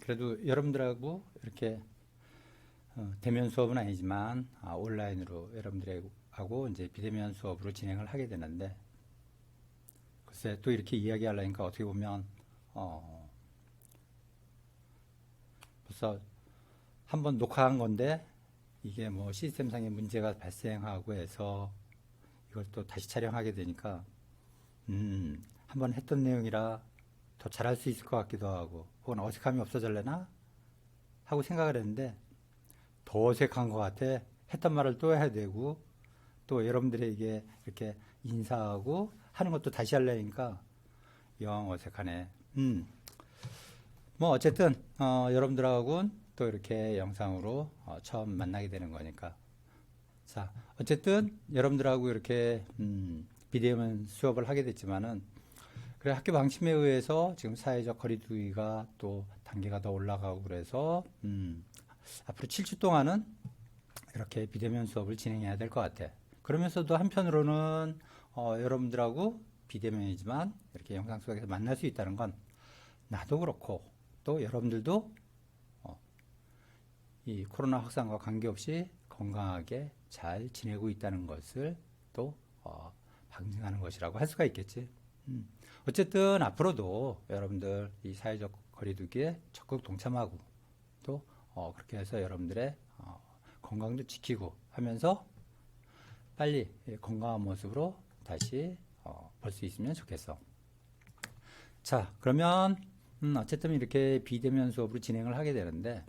그래도 여러분들하고 이렇게 대면 수업은 아니지만 온라인으로 여러분들하고 이제 비대면 수업으로 진행을 하게 되는데, 글쎄 또 이렇게 이야기하려니까 어떻게 보면 벌써 한번 녹화한 건데 이게 뭐 시스템상의 문제가 발생하고 해서 이걸 또 다시 촬영하게 되니까 한번 했던 내용이라 더 잘할 수 있을 것 같기도 하고, 혹은 어색함이 없어질려나 하고 생각을 했는데 더 어색한 것 같아. 했던 말을 또 해야 되고, 또 여러분들에게 이렇게 인사하고 하는 것도 다시 하려니까 영 어색하네. 뭐 어쨌든 여러분들하고는 또 이렇게 영상으로 처음 만나게 되는 거니까. 자, 어쨌든 여러분들하고 이렇게 비대면 수업을 하게 됐지만은, 그래 학교 방침에 의해서 지금 사회적 거리두기가 또 단계가 더 올라가고 그래서 앞으로 7주 동안은 이렇게 비대면 수업을 진행해야 될 것 같아. 그러면서도 한편으로는 여러분들하고 비대면이지만 이렇게 영상 속에서 만날 수 있다는 건 나도 그렇고 또 여러분들도 이 코로나 확산과 관계없이 건강하게 잘 지내고 있다는 것을 또 방증하는 것이라고 할 수가 있겠지. 어쨌든 앞으로도 여러분들 이 사회적 거리두기에 적극 동참하고 또 그렇게 해서 여러분들의 건강도 지키고 하면서 빨리 건강한 모습으로 다시 볼 수 있으면 좋겠어. 자, 그러면 어쨌든 이렇게 비대면 수업으로 진행을 하게 되는데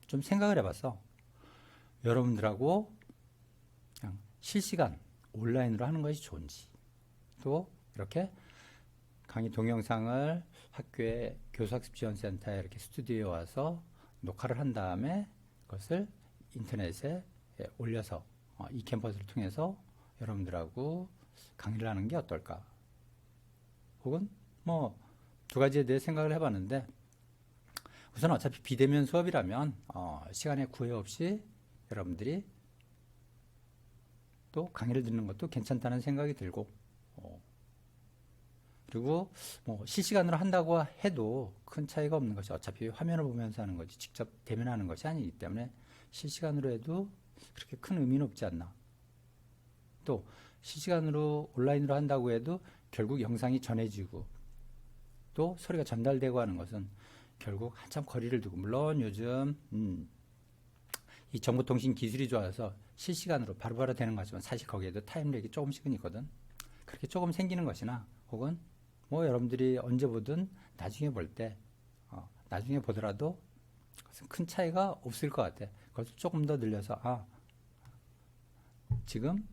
좀 생각을 해봤어. 여러분들하고 그냥 실시간 온라인으로 하는 것이 좋은지, 또 이렇게 강의 동영상을 학교의 교수학습지원센터에 이렇게 스튜디오에 와서 녹화를 한 다음에 그것을 인터넷에 올려서 이 캠퍼스를 통해서 여러분들하고 강의를 하는 게 어떨까? 혹은 뭐 두 가지에 대해 생각을 해봤는데, 우선 어차피 비대면 수업이라면 시간에 구애 없이 여러분들이 또 강의를 듣는 것도 괜찮다는 생각이 들고, 그리고 뭐 실시간으로 한다고 해도 큰 차이가 없는 것이, 어차피 화면을 보면서 하는 거지 직접 대면하는 것이 아니기 때문에 실시간으로 해도 그렇게 큰 의미는 없지 않나. 또 실시간으로 온라인으로 한다고 해도 결국 영상이 전해지고 또 소리가 전달되고 하는 것은 결국 한참 거리를 두고, 물론 요즘 이 정보통신 기술이 좋아서 실시간으로 바로바로 되는 거지만 사실 거기에도 타임렉이 조금씩은 있거든. 그렇게 조금 생기는 것이나, 혹은 뭐 여러분들이 언제 보든 나중에 볼 때 나중에 보더라도 큰 차이가 없을 것 같아. 그것을 조금 더 늘려서 지금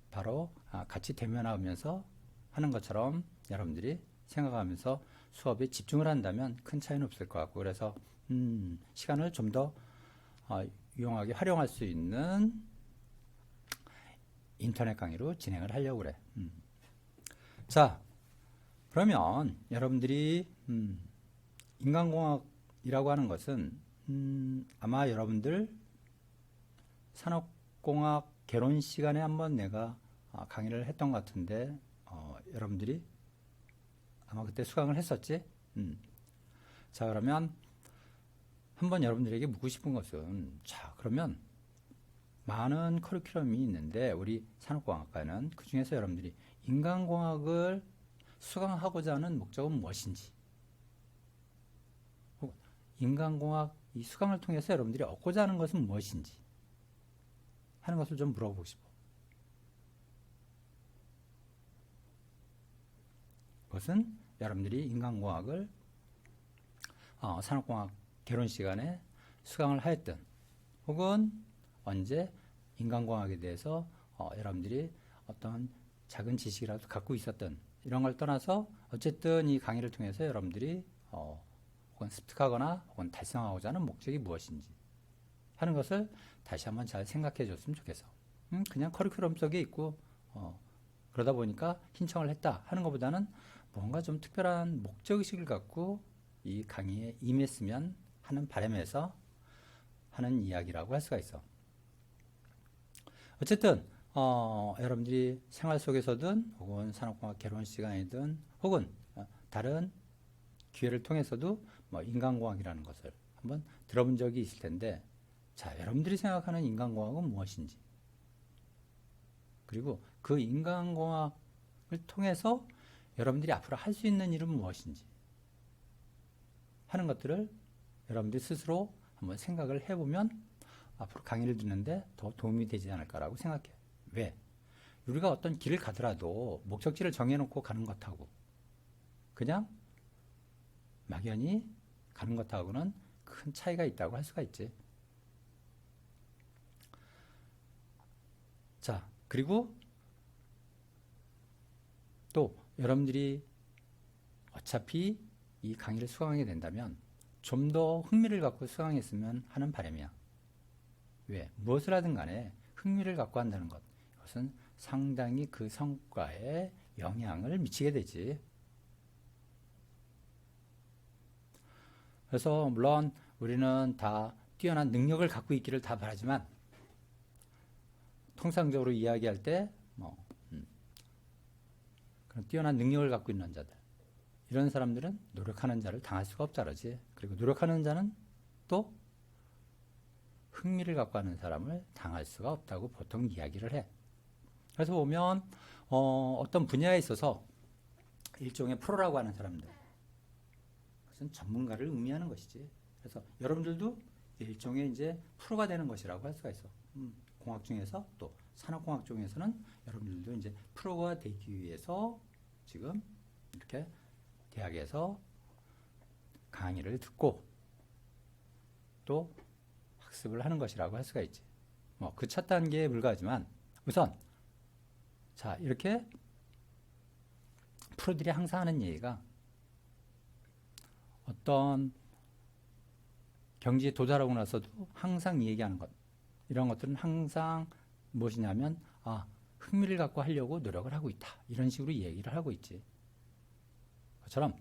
바로 같이 대면하면서 하는 것처럼 여러분들이 생각하면서 수업에 집중을 한다면 큰 차이는 없을 것 같고, 그래서 시간을 좀 더 유용하게 활용할 수 있는 인터넷 강의로 진행을 하려고 그래. 자, 그러면 여러분들이 인간공학이라고 하는 것은 아마 여러분들 산업공학 개론 시간에 한번 내가 강의를 했던 것 같은데, 여러분들이 아마 그때 수강을 했었지? 자, 그러면 한번 여러분들에게 묻고 싶은 것은, 자, 그러면 많은 커리큘럼이 있는데 우리 산업공학과는 그 중에서 여러분들이 인간공학을 수강하고자 하는 목적은 무엇인지, 인간공학 이 수강을 통해서 여러분들이 얻고자 하는 것은 무엇인지 하는 것을 좀 물어보고 싶어. 그것은 여러분들이 인간공학을 산업공학 개론 시간에 수강을 하였든, 혹은 언제 인간공학에 대해서 여러분들이 어떤 작은 지식이라도 갖고 있었던, 이런 걸 떠나서 어쨌든 이 강의를 통해서 여러분들이 혹은 습득하거나 혹은 달성하고자 하는 목적이 무엇인지 하는 것을 다시 한번 잘 생각해 줬으면 좋겠어. 그냥 커리큘럼 속에 있고 그러다 보니까 신청을 했다 하는 것보다는 뭔가 좀 특별한 목적의식을 갖고 이 강의에 임했으면 하는 바람에서 하는 이야기라고 할 수가 있어. 어쨌든 여러분들이 생활 속에서든 혹은 산업공학 개론 시간이든 혹은 다른 기회를 통해서도 뭐 인간공학이라는 것을 한번 들어본 적이 있을 텐데, 자, 여러분들이 생각하는 인간공학은 무엇인지, 그리고 그 인간공학을 통해서 여러분들이 앞으로 할 수 있는 일은 무엇인지 하는 것들을 여러분들이 스스로 한번 생각을 해보면 앞으로 강의를 듣는데 더 도움이 되지 않을까라고 생각해. 왜? 우리가 어떤 길을 가더라도 목적지를 정해놓고 가는 것하고 그냥 막연히 가는 것하고는 큰 차이가 있다고 할 수가 있지. 자, 그리고 또 여러분들이 어차피 이 강의를 수강하게 된다면 좀 더 흥미를 갖고 수강했으면 하는 바람이야. 왜? 무엇을 하든 간에 흥미를 갖고 한다는 것, 이것은 상당히 그 성과에 영향을 미치게 되지. 그래서 물론 우리는 다 뛰어난 능력을 갖고 있기를 다 바라지만, 통상적으로 이야기할 때 그런 뛰어난 능력을 갖고 있는 자들, 이런 사람들은 노력하는 자를 당할 수가 없다지. 그리고 노력하는 자는 또 흥미를 갖고 하는 사람을 당할 수가 없다고 보통 이야기를 해. 그래서 보면 어떤 분야에 있어서 일종의 프로라고 하는 사람들, 그것은 전문가를 의미하는 것이지. 그래서 여러분들도 일종의 이제 프로가 되는 것이라고 할 수가 있어. 공학 중에서 또 산업공학 중에서는 여러분들도 이제 프로가 되기 위해서 지금 이렇게 대학에서 강의를 듣고 또 학습을 하는 것이라고 할 수가 있지. 뭐 그 첫 단계에 불과하지만 우선 자, 이렇게 프로들이 항상 하는 얘기가 어떤 경지에 도달하고 나서도 항상 얘기하는 것, 이런 것들은 항상 무엇이냐면 흥미를 갖고 하려고 노력을 하고 있다, 이런 식으로 얘기를 하고 있지. 그처럼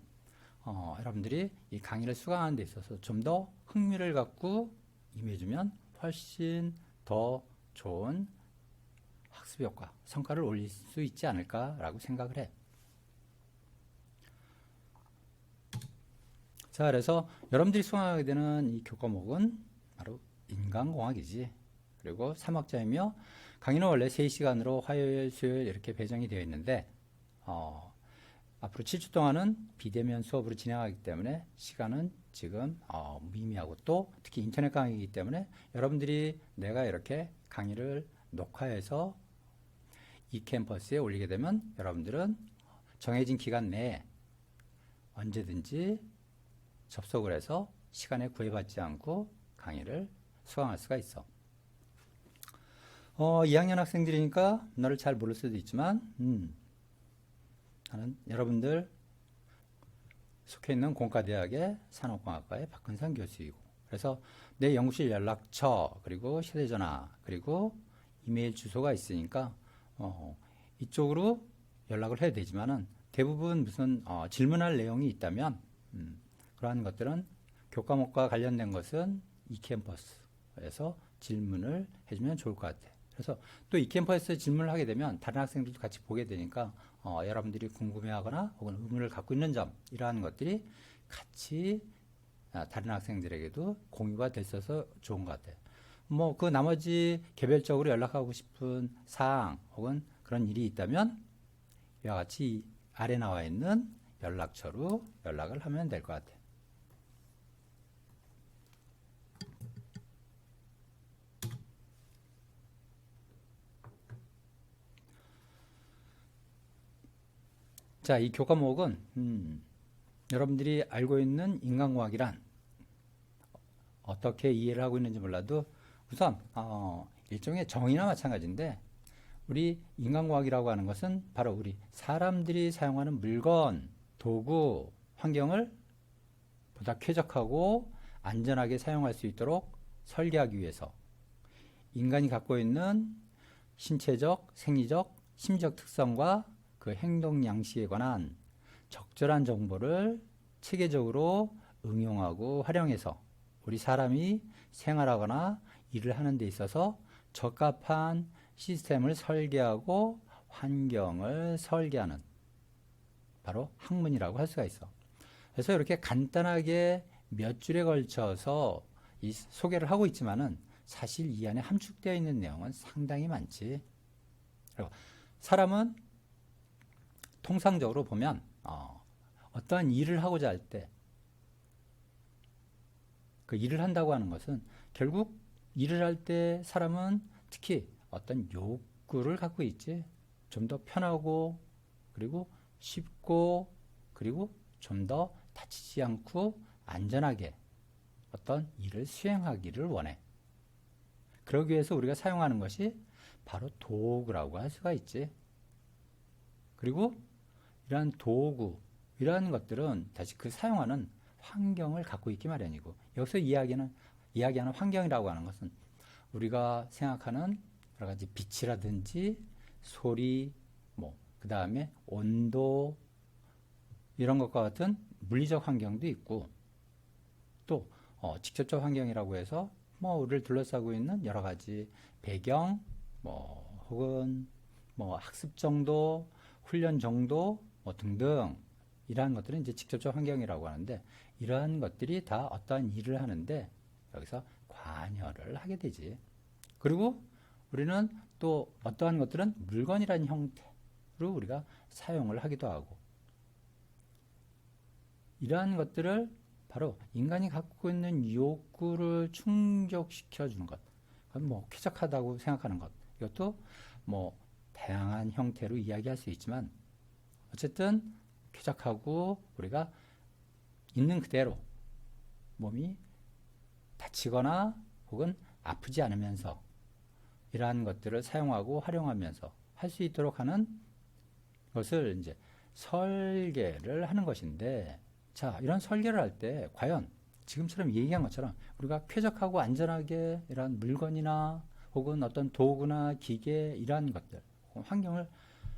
여러분들이 이 강의를 수강하는 데 있어서 좀 더 흥미를 갖고 임해주면 훨씬 더 좋은 학습 효과, 성과를 올릴 수 있지 않을까라고 생각을 해. 자, 그래서 여러분들이 수강하게 되는 이 교과목은 바로 인간공학이지. 그리고 3학점이며 강의는 원래 3시간으로 화요일, 수요일 이렇게 배정이 되어 있는데 앞으로 7주 동안은 비대면 수업으로 진행하기 때문에 시간은 지금 무의미하고, 또 특히 인터넷 강의이기 때문에 여러분들이 내가 이렇게 강의를 녹화해서 이 캠퍼스에 올리게 되면 여러분들은 정해진 기간 내에 언제든지 접속을 해서 시간에 구애받지 않고 강의를 수강할 수가 있어. 2학년 학생들이니까 너를 잘 모를 수도 있지만 나는 여러분들 속해 있는 공과대학의 산업공학과의 박근상 교수이고, 그래서 내 연구실 연락처, 그리고 휴대전화, 그리고 이메일 주소가 있으니까 이쪽으로 연락을 해야 되지만은 대부분 무슨 질문할 내용이 있다면 그러한 것들은 교과목과 관련된 것은 이 캠퍼스에서 질문을 해주면 좋을 것 같아. 그래서 또 이 캠퍼스에서 질문을 하게 되면 다른 학생들도 같이 보게 되니까 여러분들이 궁금해하거나 혹은 의문을 갖고 있는 점, 이러한 것들이 같이 다른 학생들에게도 공유가 됐어서 좋은 것 같아요. 뭐 그 나머지 개별적으로 연락하고 싶은 사항 혹은 그런 일이 있다면 이와 같이 아래 나와 있는 연락처로 연락을 하면 될 것 같아요. 자, 이 교과목은 여러분들이 알고 있는 인간공학이란 어떻게 이해를 하고 있는지 몰라도 우선 일종의 정의나 마찬가지인데, 우리 인간공학이라고 하는 것은 바로 우리 사람들이 사용하는 물건, 도구, 환경을 보다 쾌적하고 안전하게 사용할 수 있도록 설계하기 위해서 인간이 갖고 있는 신체적, 생리적, 심리적 특성과 그 행동 양식에 관한 적절한 정보를 체계적으로 응용하고 활용해서 우리 사람이 생활하거나 일을 하는 데 있어서 적합한 시스템을 설계하고 환경을 설계하는 바로 학문이라고 할 수가 있어. 그래서 이렇게 간단하게 몇 줄에 걸쳐서 이 소개를 하고 있지만은 사실 이 안에 함축되어 있는 내용은 상당히 많지. 그리고 사람은 통상적으로 보면 어떠한 일을 하고자 할 때 그 일을 한다고 하는 것은 결국 일을 할 때 사람은 특히 어떤 욕구를 갖고 있지. 좀 더 편하고 그리고 쉽고 그리고 좀 더 다치지 않고 안전하게 어떤 일을 수행하기를 원해. 그러기 위해서 우리가 사용하는 것이 바로 도구라고 할 수가 있지. 그리고 이러한 도구, 이러한 것들은 다시 그 사용하는 환경을 갖고 있기 마련이고, 여기서 이야기하는 환경이라고 하는 것은 우리가 생각하는 여러 가지 빛이라든지 소리, 그 다음에 온도, 이런 것과 같은 물리적 환경도 있고, 또 직접적 환경이라고 해서 우리를 둘러싸고 있는 여러 가지 배경, 혹은 학습 정도, 훈련 정도, 등등 이러한 것들은 이제 직접적 환경이라고 하는데, 이러한 것들이 다 어떠한 일을 하는데 여기서 관여를 하게 되지. 그리고 우리는 또 어떠한 것들은 물건이라는 형태로 우리가 사용을 하기도 하고, 이러한 것들을 바로 인간이 갖고 있는 욕구를 충족시켜 주는 것, 그건 쾌적하다고 생각하는 것, 이것도 다양한 형태로 이야기할 수 있지만, 어쨌든 쾌적하고 우리가 있는 그대로 몸이 다치거나 혹은 아프지 않으면서 이러한 것들을 사용하고 활용하면서 할 수 있도록 하는 것을 이제 설계를 하는 것인데, 자, 이런 설계를 할 때 과연 지금처럼 얘기한 것처럼 우리가 쾌적하고 안전하게 이런 물건이나 혹은 어떤 도구나 기계, 이러한 것들, 환경을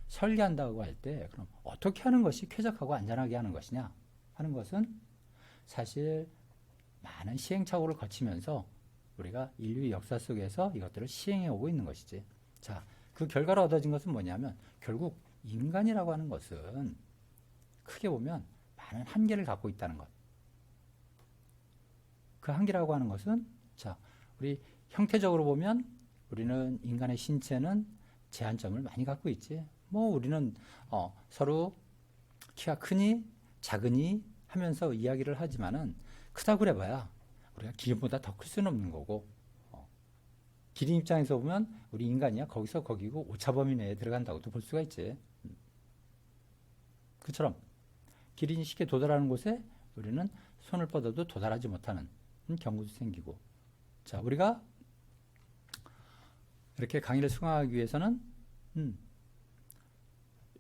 설계한다고 할 때 그럼 어떻게 하는 것이 쾌적하고 안전하게 하는 것이냐 하는 것은 사실 많은 시행착오를 거치면서 우리가 인류 역사 속에서 이것들을 시행해 오고 있는 것이지. 자, 그 결과로 얻어진 것은 뭐냐면 결국 인간이라고 하는 것은 크게 보면 많은 한계를 갖고 있다는 것. 그 한계라고 하는 것은, 자, 우리 형태적으로 보면 우리는 인간의 신체는 제한점을 많이 갖고 있지. 우리는 서로 키가 크니 작으니 하면서 이야기를 하지만은, 크다고 그래봐야 우리가 기린보다 더 클 수는 없는 거고, 기린 입장에서 보면 우리 인간이야 거기서 거기고 오차범위 내에 들어간다고도 볼 수가 있지. 그처럼 기린이 쉽게 도달하는 곳에 우리는 손을 뻗어도 도달하지 못하는 경우도 생기고. 자, 우리가 이렇게 강의를 수강하기 위해서는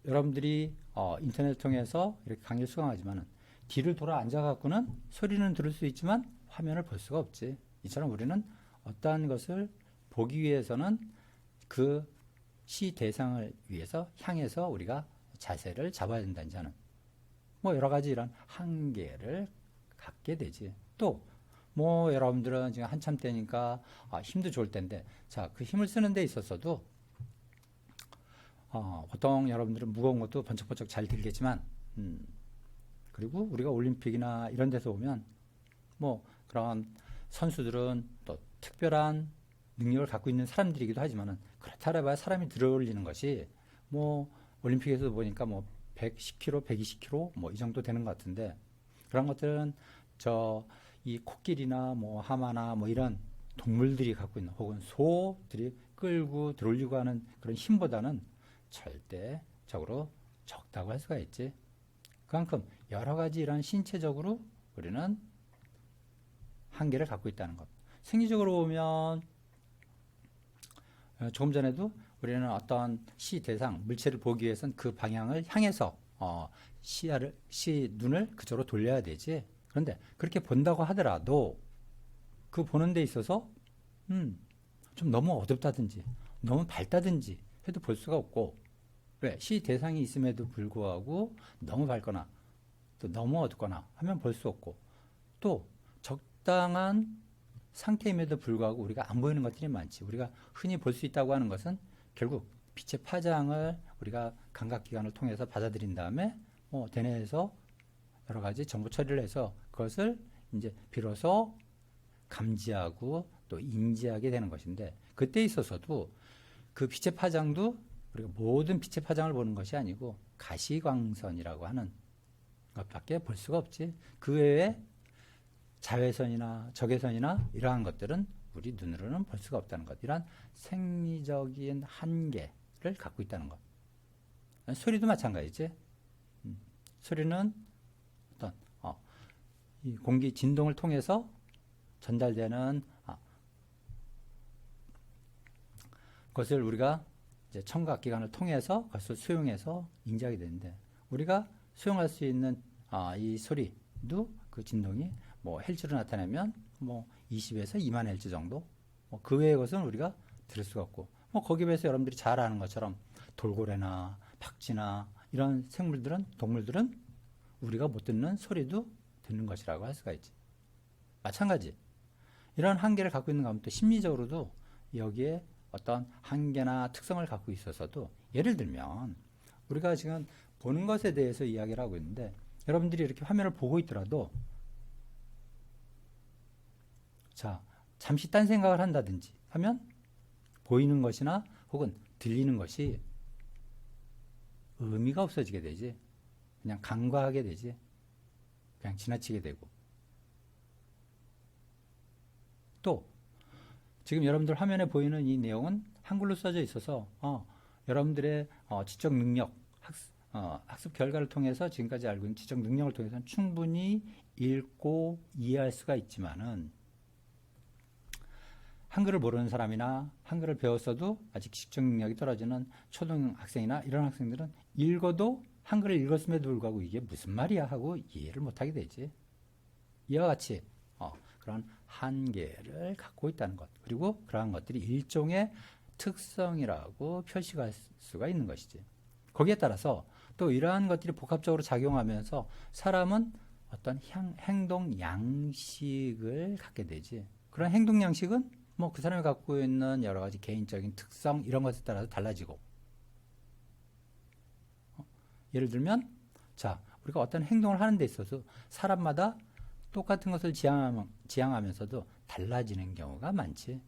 여러분들이 인터넷을 통해서 이렇게 강의를 수강하지만은 뒤를 돌아 앉아갖고는 소리는 들을 수 있지만 화면을 볼 수가 없지. 이처럼 우리는 어떠한 것을 보기 위해서는 그 시 대상을 위해서 향해서 우리가 자세를 잡아야 된다는 하는 여러 가지 이런 한계를 갖게 되지. 또 여러분들은 지금 한참 때니까 힘도 좋을 텐데, 자, 그 힘을 쓰는 데 있어서도 보통 여러분들은 무거운 것도 번쩍번쩍 잘 들겠지만, 그리고 우리가 올림픽이나 이런 데서 보면 그런 선수들은 또 특별한 능력을 갖고 있는 사람들이기도 하지만은, 그렇다 해봐야 사람이 들어올리는 것이 올림픽에서 보니까 110kg, 120kg 이 정도 되는 것 같은데, 그런 것들은 이 코끼리나 하마나 이런 동물들이 갖고 있는, 혹은 소들이 끌고 들어올리고 하는 그런 힘보다는 절대적으로 적다고 할 수가 있지. 그만큼 여러 가지 이런 신체적으로 우리는 한계를 갖고 있다는 것. 생리적으로 보면 조금 전에도 우리는 어떤 시 대상, 물체를 보기 위해서는 그 방향을 향해서 눈을 그쪽으로 돌려야 되지. 그런데 그렇게 본다고 하더라도 그 보는 데 있어서 좀 너무 어둡다든지 너무 밝다든지 해도 볼 수가 없고, 왜? 시 대상이 있음에도 불구하고 너무 밝거나 또 너무 어둡거나 하면 볼 수 없고, 또 적당한 상태임에도 불구하고 우리가 안 보이는 것들이 많지. 우리가 흔히 볼 수 있다고 하는 것은 결국 빛의 파장을 우리가 감각기관을 통해서 받아들인 다음에 대뇌에서 여러 가지 정보 처리를 해서 그것을 이제 비로소 감지하고 또 인지하게 되는 것인데, 그때 있어서도 그 빛의 파장도 우리가 모든 빛의 파장을 보는 것이 아니고 가시광선이라고 하는 것밖에 볼 수가 없지. 그 외에 자외선이나 적외선이나 이러한 것들은 우리 눈으로는 볼 수가 없다는 것. 이러한 생리적인 한계를 갖고 있다는 것. 소리도 마찬가지지. 소리는 어떤 이 공기 진동을 통해서 전달되는 것을 우리가 이제 청각기관을 통해서 그것을 수용해서 인지하게 되는데, 우리가 수용할 수 있는 이 소리도 그 진동이 뭐 헬즈로 나타내면 뭐 20에서 2만 헬즈 정도, 그 외의 것은 우리가 들을 수가 없고, 거기에 비해서 여러분들이 잘 아는 것처럼 돌고래나 박쥐나 이런 생물들은, 동물들은 우리가 못 듣는 소리도 듣는 것이라고 할 수가 있지. 마찬가지 이런 한계를 갖고 있는 가운데 심리적으로도 여기에 어떤 한계나 특성을 갖고 있어서도, 예를 들면 우리가 지금 보는 것에 대해서 이야기를 하고 있는데, 여러분들이 이렇게 화면을 보고 있더라도 자, 잠시 딴 생각을 한다든지 하면 보이는 것이나 혹은 들리는 것이 의미가 없어지게 되지. 그냥 간과하게 되지. 그냥 지나치게 되고. 또 지금 여러분들 화면에 보이는 이 내용은 한글로 써져 있어서 여러분들의 지적 능력, 학습 결과를 통해서 지금까지 알고 있는 지적 능력을 통해서는 충분히 읽고 이해할 수가 있지만은, 한글을 모르는 사람이나 한글을 배웠어도 아직 지적 능력이 떨어지는 초등학생이나 이런 학생들은 읽어도 한글을 읽었음에도 불구하고 이게 무슨 말이야 하고 이해를 못하게 되지. 이와 같이 그런 한계를 갖고 있다는 것, 그리고 그러한 것들이 일종의 특성이라고 표시할 수가 있는 것이지. 거기에 따라서 또 이러한 것들이 복합적으로 작용하면서 사람은 어떤 행동 양식을 갖게 되지. 그런 행동 양식은 뭐 그 사람이 갖고 있는 여러 가지 개인적인 특성 이런 것에 따라서 달라지고, 예를 들면 자, 우리가 어떤 행동을 하는 데 있어서 사람마다 똑같은 것을 지향하면서도 달라지는 경우가 많지.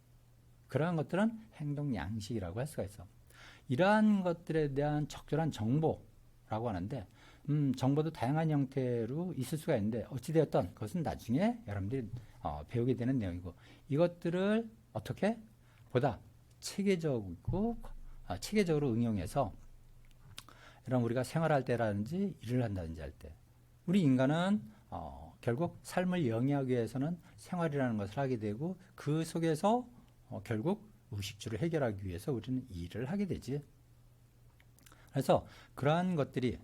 그러한 것들은 행동 양식이라고 할 수가 있어. 이러한 것들에 대한 적절한 정보라고 하는데, 정보도 다양한 형태로 있을 수가 있는데, 어찌되었던 그것은 나중에 여러분들이 배우게 되는 내용이고, 이것들을 어떻게 보다 체계적으로 응용해서 이런 우리가 생활할 때라든지 일을 한다든지 할 때, 우리 인간은 결국 삶을 영위하기 위해서는 생활이라는 것을 하게 되고, 그 속에서 결국 의식주를 해결하기 위해서 우리는 일을 하게 되지. 그래서 그러한 것들이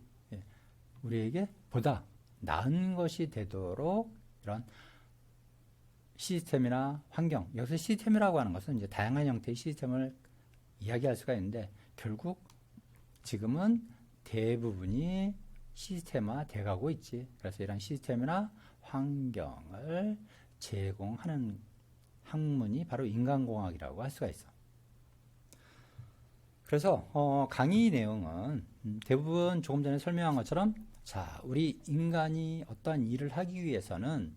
우리에게 보다 나은 것이 되도록 이런 시스템이나 환경, 여기서 시스템이라고 하는 것은 이제 다양한 형태의 시스템을 이야기할 수가 있는데, 결국 지금은 대부분이 시스템화 돼가고 있지. 그래서 이런 시스템이나 환경을 제공하는 학문이 바로 인간공학이라고 할 수가 있어. 그래서 강의 내용은 대부분 조금 전에 설명한 것처럼, 자, 우리 인간이 어떠한 일을 하기 위해서는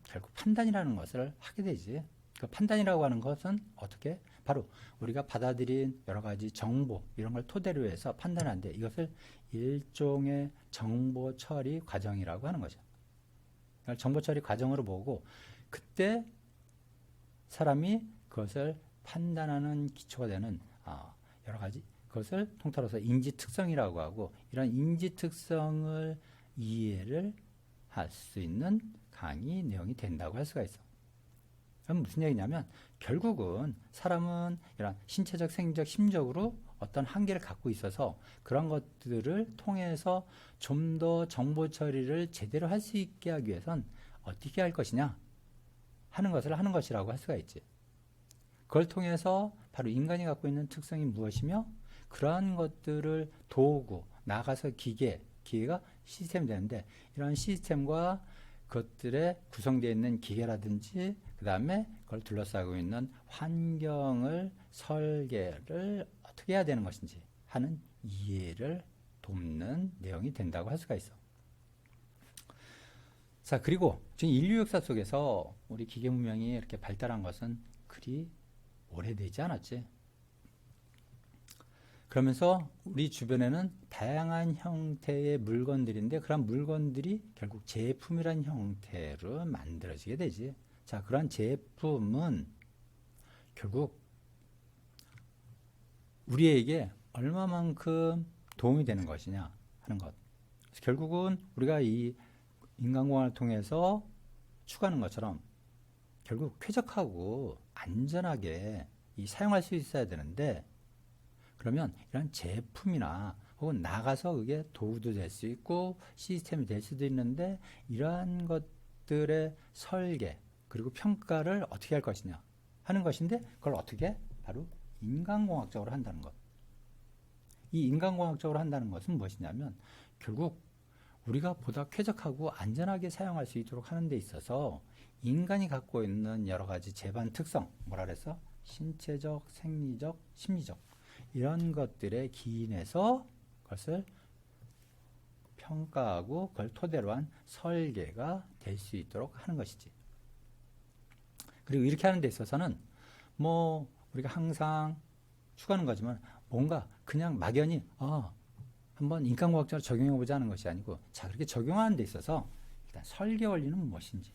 결국 판단이라는 것을 하게 되지. 그 판단이라고 하는 것은 어떻게? 바로 우리가 받아들인 여러 가지 정보 이런 걸 토대로 해서 판단하는데, 이것을 일종의 정보 처리 과정이라고 하는 거죠. 정보 처리 과정으로 보고, 그때 사람이 그것을 판단하는 기초가 되는 여러 가지, 그것을 통틀어서 인지 특성이라고 하고, 이런 인지 특성을 이해를 할 수 있는 강의 내용이 된다고 할 수가 있어. 그럼 무슨 얘기냐면, 결국은 사람은 이런 신체적, 생리적, 심적으로 어떤 한계를 갖고 있어서 그런 것들을 통해서 좀 더 정보 처리를 제대로 할 수 있게 하기 위해선 어떻게 할 것이냐 하는 것을 하는 것이라고 할 수가 있지. 그걸 통해서 바로 인간이 갖고 있는 특성이 무엇이며, 그러한 것들을 도구, 나아가서 기계가 시스템이 되는데, 이런 시스템과 그것들에 구성되어 있는 기계라든지 그 다음에 그걸 둘러싸고 있는 환경을 설계를 어떻게 해야 되는 것인지 하는 이해를 돕는 내용이 된다고 할 수가 있어. 자, 그리고 지금 인류 역사 속에서 우리 기계 문명이 이렇게 발달한 것은 그리 오래되지 않았지. 그러면서 우리 주변에는 다양한 형태의 물건들인데 그런 물건들이 결국 제품이란 형태로 만들어지게 되지. 자, 그런 제품은 결국 우리에게 얼마만큼 도움이 되는 것이냐 하는 것. 그래서 결국은 우리가 이 인간공학을 통해서 추구하는 것처럼 결국 쾌적하고 안전하게 사용할 수 있어야 되는데, 그러면 이런 제품이나 혹은 나가서 그게 도구도 될 수 있고 시스템이 될 수도 있는데, 이러한 것들의 설계 그리고 평가를 어떻게 할 것이냐 하는 것인데, 그걸 어떻게? 바로 인간공학적으로 한다는 것. 이 인간공학적으로 한다는 것은 무엇이냐면 결국 우리가 보다 쾌적하고 안전하게 사용할 수 있도록 하는 데 있어서 인간이 갖고 있는 여러 가지 재반 특성, 뭐라 그랬어? 신체적, 생리적, 심리적, 이런 것들에 기인해서 그것을 평가하고 그걸 토대로 한 설계가 될 수 있도록 하는 것이지. 그리고 이렇게 하는 데 있어서는 뭐 우리가 항상 추구하는 거지만 뭔가 그냥 막연히 한번 인간과학적으로 적용해보자 하는 것이 아니고, 자, 그렇게 적용하는 데 있어서 일단 설계 원리는 무엇인지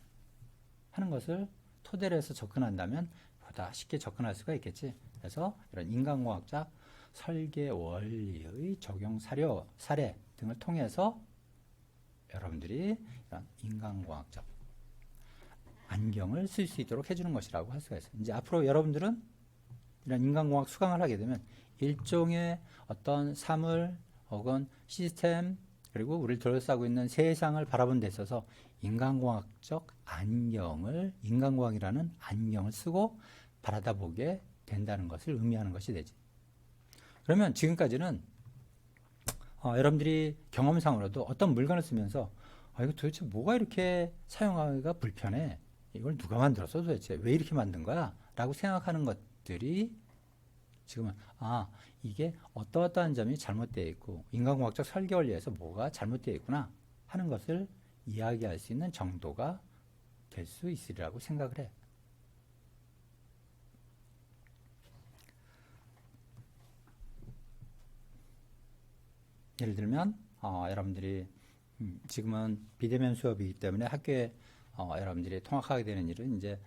하는 것을 토대로 해서 접근한다면 보다 쉽게 접근할 수가 있겠지. 그래서 이런 인간공학적 설계 원리의 적용 사례 등을 통해서 여러분들이 이런 인간공학적 안경을 쓸 수 있도록 해주는 것이라고 할 수가 있어요. 이제 앞으로 여러분들은 이런 인간공학 수강을 하게 되면 일종의 어떤 사물 혹은 시스템 그리고 우리를 둘러싸고 있는 세상을 바라본 데 있어서 인간공학적 안경을, 인간공학이라는 안경을 쓰고 바라다보게 된다는 것을 의미하는 것이 되지. 그러면 지금까지는 여러분들이 경험상으로도 어떤 물건을 쓰면서 이거 도대체 뭐가 이렇게 사용하기가 불편해? 이걸 누가 만들었어 도대체? 왜 이렇게 만든 거야? 라고 생각하는 것들이 지금은 이게 어떠한 점이 잘못되어 있고 인간공학적 설계 원리에서 뭐가 잘못되어 있구나 하는 것을 이야기할 수 있는 정도가 될 수 있으리라고 생각을 해. 예를 들면 여러분들이 지금은 비대면 수업이기 때문에 학교에 여러분들이 통학하게 되는 일은 이제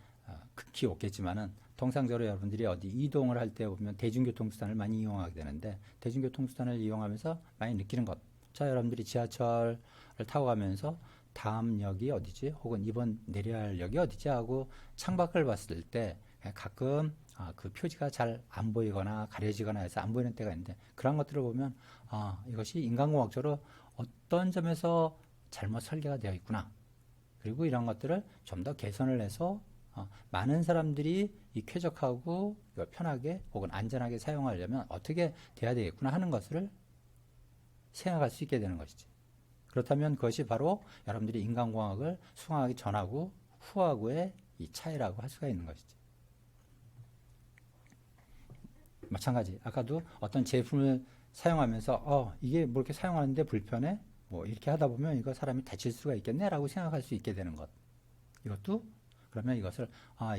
극히 없겠지만은, 통상적으로 여러분들이 어디 이동을 할 때 보면 대중교통수단을 많이 이용하게 되는데, 대중교통수단을 이용하면서 많이 느끼는 것. 자, 여러분들이 지하철을 타고 가면서 다음 역이 어디지? 혹은 이번 내려야 할 역이 어디지? 하고 창밖을 봤을 때 가끔 그 표지가 잘 안 보이거나 가려지거나 해서 안 보이는 때가 있는데, 그런 것들을 보면 이것이 인간공학적으로 어떤 점에서 잘못 설계가 되어 있구나. 그리고 이런 것들을 좀 더 개선을 해서 많은 사람들이 이 쾌적하고 편하게 혹은 안전하게 사용하려면 어떻게 돼야 되겠구나 하는 것을 생각할 수 있게 되는 것이지. 그렇다면 그것이 바로 여러분들이 인간공학을 수강하기 전하고 후하고의 이 차이라고 할 수가 있는 것이지. 마찬가지, 아까도 어떤 제품을 사용하면서 이게 뭐 이렇게 사용하는데 불편해? 뭐 이렇게 하다 보면 이거 사람이 다칠 수가 있겠네 라고 생각할 수 있게 되는 것. 이것도 그러면 이것을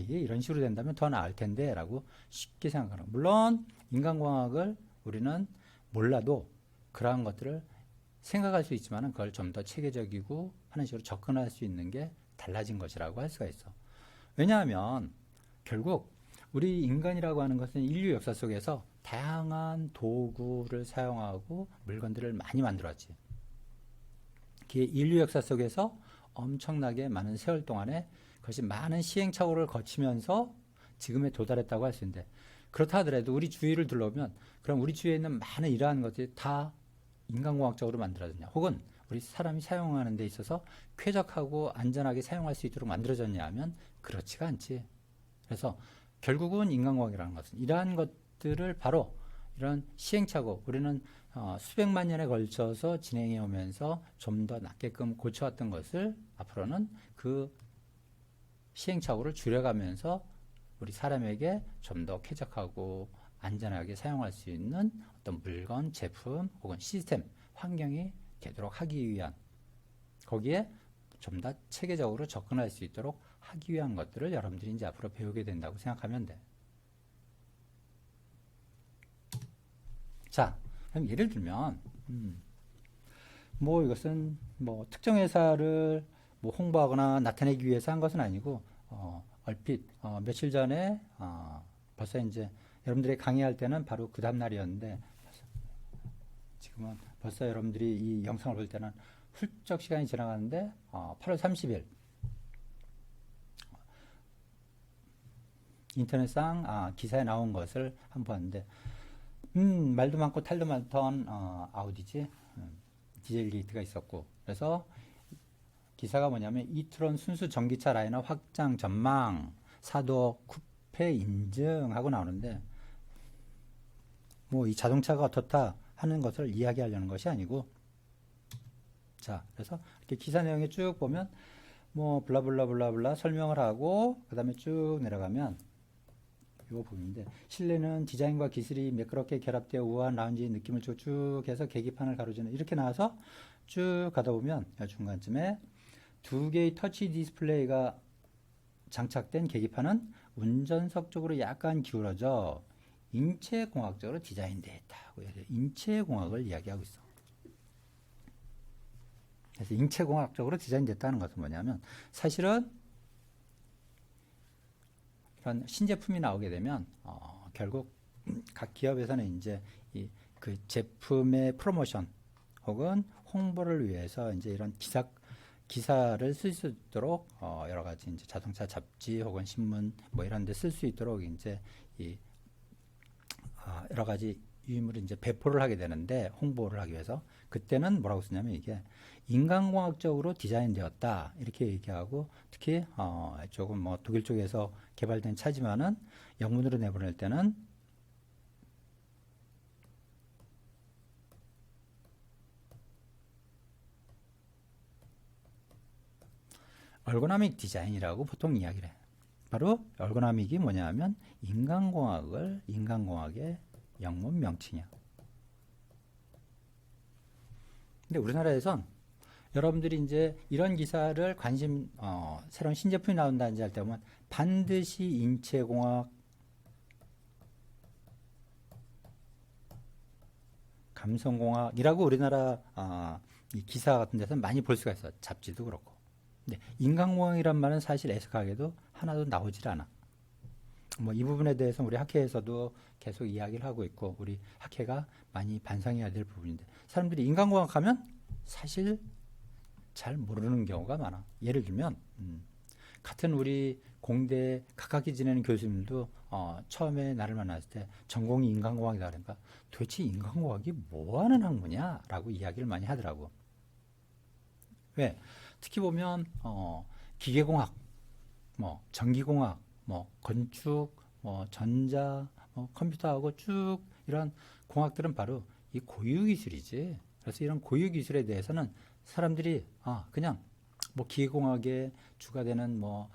이게 이런 식으로 된다면 더 나을 텐데 라고 쉽게 생각하는. 물론 인간공학을 우리는 몰라도 그러한 것들을 생각할 수 있지만 그걸 좀 더 체계적이고 하는 식으로 접근할 수 있는 게 달라진 것이라고 할 수가 있어. 왜냐하면 결국 우리 인간이라고 하는 것은 인류 역사 속에서 다양한 도구를 사용하고 물건들을 많이 만들었지. 인류 역사 속에서 엄청나게 많은 세월 동안에 그것이 많은 시행착오를 거치면서 지금에 도달했다고 할 수 있는데, 그렇다 하더라도 우리 주위를 둘러보면 그럼 우리 주위에 있는 많은 이러한 것들이 다 인간공학적으로 만들어졌냐, 혹은 우리 사람이 사용하는 데 있어서 쾌적하고 안전하게 사용할 수 있도록 만들어졌냐 하면 그렇지가 않지. 그래서 결국은 인간공학이라는 것은 이러한 것들을 바로 이런 시행착오, 우리는 수백만 년에 걸쳐서 진행해 오면서 좀 더 낫게끔 고쳐왔던 것을 앞으로는 그 시행착오를 줄여가면서 우리 사람에게 좀 더 쾌적하고 안전하게 사용할 수 있는 어떤 물건, 제품 혹은 시스템, 환경이 되도록 하기 위한, 거기에 좀 더 체계적으로 접근할 수 있도록 하기 위한 것들을 여러분들이 이제 앞으로 배우게 된다고 생각하면 돼. 자, 그럼 예를 들면, 뭐 이것은 뭐 특정 회사를 뭐 홍보하거나 나타내기 위해서 한 것은 아니고, 얼핏, 며칠 전에, 벌써 이제 여러분들이 강의할 때는 바로 그 다음 날이었는데, 지금은 벌써 여러분들이 이 영상을 볼 때는 훌쩍 시간이 지나가는데, 8월 30일, 인터넷상 기사에 나온 것을 한번 봤는데, 말도 많고 탈도 많던 아우디지, 디젤 게이트가 있었고, 그래서 기사가 뭐냐면 이트론 순수 전기차 라인업 확장 전망, 4도 쿠페 인증하고 나오는데, 뭐 이 자동차가 어떻다 하는 것을 이야기하려는 것이 아니고, 자, 그래서 이렇게 기사 내용에 쭉 보면 뭐 블라블라블라블라 설명을 하고 그 다음에 쭉 내려가면 이거 보이는데, 실내는 디자인과 기술이 매끄럽게 결합되어 우아한 라운지 느낌을 주고 쭉 해서 계기판을 가로지는 이렇게 나와서 쭉 가다 보면 중간쯤에 두 개의 터치 디스플레이가 장착된 계기판은 운전석 쪽으로 약간 기울어져 인체공학적으로 디자인되어 있다고 해요. 인체공학을 이야기하고 있어. 그래서 인체공학적으로 디자인됐다는 것은 뭐냐면, 사실은 이런 신제품이 나오게 되면 결국 각 기업에서는 이제 그 제품의 프로모션 혹은 홍보를 위해서 이제 이런 기사를 쓸 수 있도록 여러 가지 이제 자동차 잡지 혹은 신문 뭐 이런 데 쓸 수 있도록 이제 여러 가지 유인물을 이제 배포를 하게 되는데, 홍보를 하기 위해서 그때는 뭐라고 쓰냐면 이게 인간공학적으로 디자인되었다 이렇게 얘기하고, 특히 조금 뭐 독일 쪽에서 개발된 차지만은 영문으로 내보낼 때는 얼고나믹 디자인이라고 보통 이야기를 해. 바로 얼고나믹이 뭐냐면 인간공학의 영문 명칭이야. 근데 우리나라에선 여러분들이 이제 이런 기사를 새로운 신제품이 나온다든지 할 때 보면 반드시 인체공학, 감성공학이라고 우리나라 이 기사 같은 데서 많이 볼 수가 있어. 잡지도 그렇고. 근데 인간공학이란 말은 사실 애석하게도 하나도 나오질 않아. 뭐 이 부분에 대해서 우리 학회에서도 계속 이야기를 하고 있고, 우리 학회가 많이 반성해야 될 부분인데, 사람들이 인간공학 하면 사실 잘 모르는 경우가 많아. 예를 들면 같은 우리 공대 가깝게 지내는 교수님도 처음에 나를 만났을 때 전공이 인간공학이다 그러니까 도대체 인간공학이 뭐 하는 학문이야? 라고 이야기를 많이 하더라고. 왜? 특히 보면 기계공학, 뭐 전기공학, 뭐 건축, 뭐 전자, 뭐 컴퓨터하고 쭉 이런 공학들은 바로 이 고유 기술이지. 그래서 이런 고유 기술에 대해서는 사람들이 그냥 뭐 기계공학에 주가 되는 뭐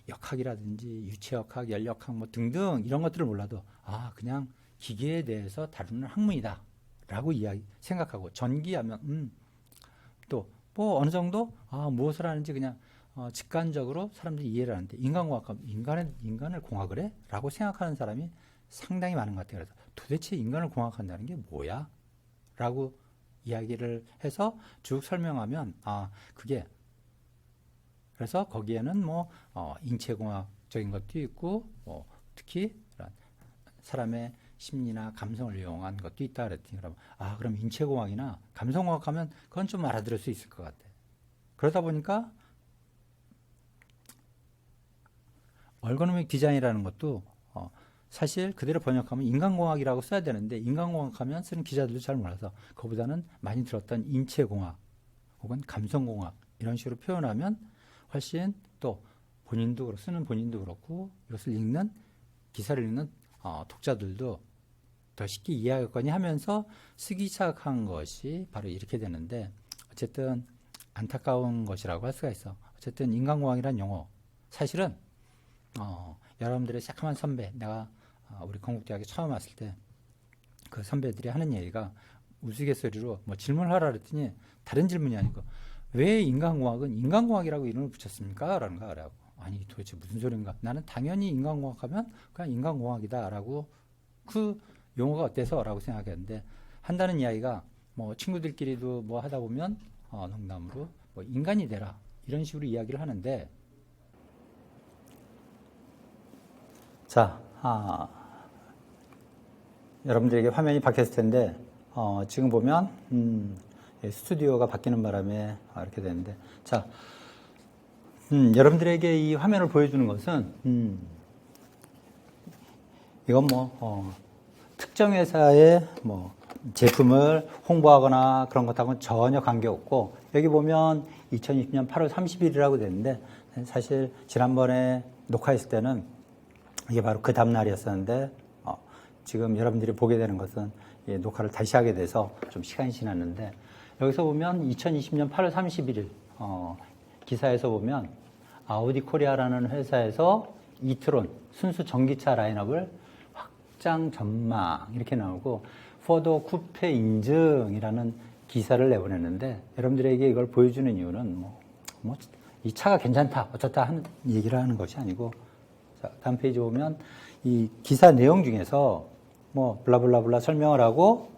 역학이라든지 유체역학, 연력학 뭐 등등 이런 것들을 몰라도 그냥 기계에 대해서 다루는 학문이다라고 생각하고, 전기하면 또 뭐 어느 정도 무엇을 하는지 그냥 직관적으로 사람들이 이해를 하는데, 인간공학 인간을 공학을 해? 라고 생각하는 사람이 상당히 많은 것 같아요. 그래서 도대체 인간을 공학한다는 게 뭐야? 라고 이야기를 해서 쭉 설명하면 그게, 그래서 거기에는 뭐 인체공학적인 것도 있고 특히 사람의 심리나 감성을 이용한 것도 있다 그랬더니, 그럼 인체공학이나 감성공학 하면 그건 좀 알아들을 수 있을 것 같아. 그러다 보니까 얼고노믹 디자인이라는 것도 사실 그대로 번역하면 인간공학이라고 써야 되는데, 인간공학 하면 쓰는 기자들도 잘 몰라서 그보다는 많이 들었던 인체공학 혹은 감성공학 이런 식으로 표현하면 훨씬 또 쓰는 본인도 그렇고 이것을 읽는, 기사를 읽는 독자들도 더 쉽게 이해하겠거니 하면서 쓰기 시작한 것이 바로 이렇게 되는데, 어쨌든 안타까운 것이라고 할 수가 있어. 어쨌든 인간공학이란 용어, 사실은 여러분들의 새까만 선배, 내가 우리 건국대학에 처음 왔을 때 그 선배들이 하는 얘기가 우스갯소리로 뭐 질문을 하라 그랬더니 다른 질문이 아니고, 왜 인간공학은 인간공학이라고 이름을 붙였습니까? 라는 거라고. 아니 도대체 무슨 소린가? 나는 당연히 인간공학하면 그냥 인간공학이다라고 그 용어가 어때서? 라고 생각했는데 한다는 이야기가 뭐 친구들끼리도 뭐 하다 보면 농담으로 뭐 인간이 되라 이런 식으로 이야기를 하는데 자, 여러분들에게 화면이 바뀌었을 텐데 지금 보면 스튜디오가 바뀌는 바람에 이렇게 되는데 자, 여러분들에게 이 화면을 보여주는 것은 이건 뭐 특정 회사의 뭐 제품을 홍보하거나 그런 것하고는 전혀 관계없고 여기 보면 2020년 8월 30일이라고 되는데 사실 지난번에 녹화했을 때는 이게 바로 그 다음 날이었었는데 지금 여러분들이 보게 되는 것은 녹화를 다시 하게 돼서 좀 시간이 지났는데 여기서 보면 2020년 8월 31일 기사에서 보면 아우디 코리아라는 회사에서 이트론 순수 전기차 라인업을 확장 전망 이렇게 나오고 포도 쿠페 인증이라는 기사를 내보냈는데 여러분들에게 이걸 보여주는 이유는 이 차가 괜찮다 어쩌다 하는 얘기를 하는 것이 아니고 자, 다음 페이지 보면 이 기사 내용 중에서 뭐 블라블라블라 설명을 하고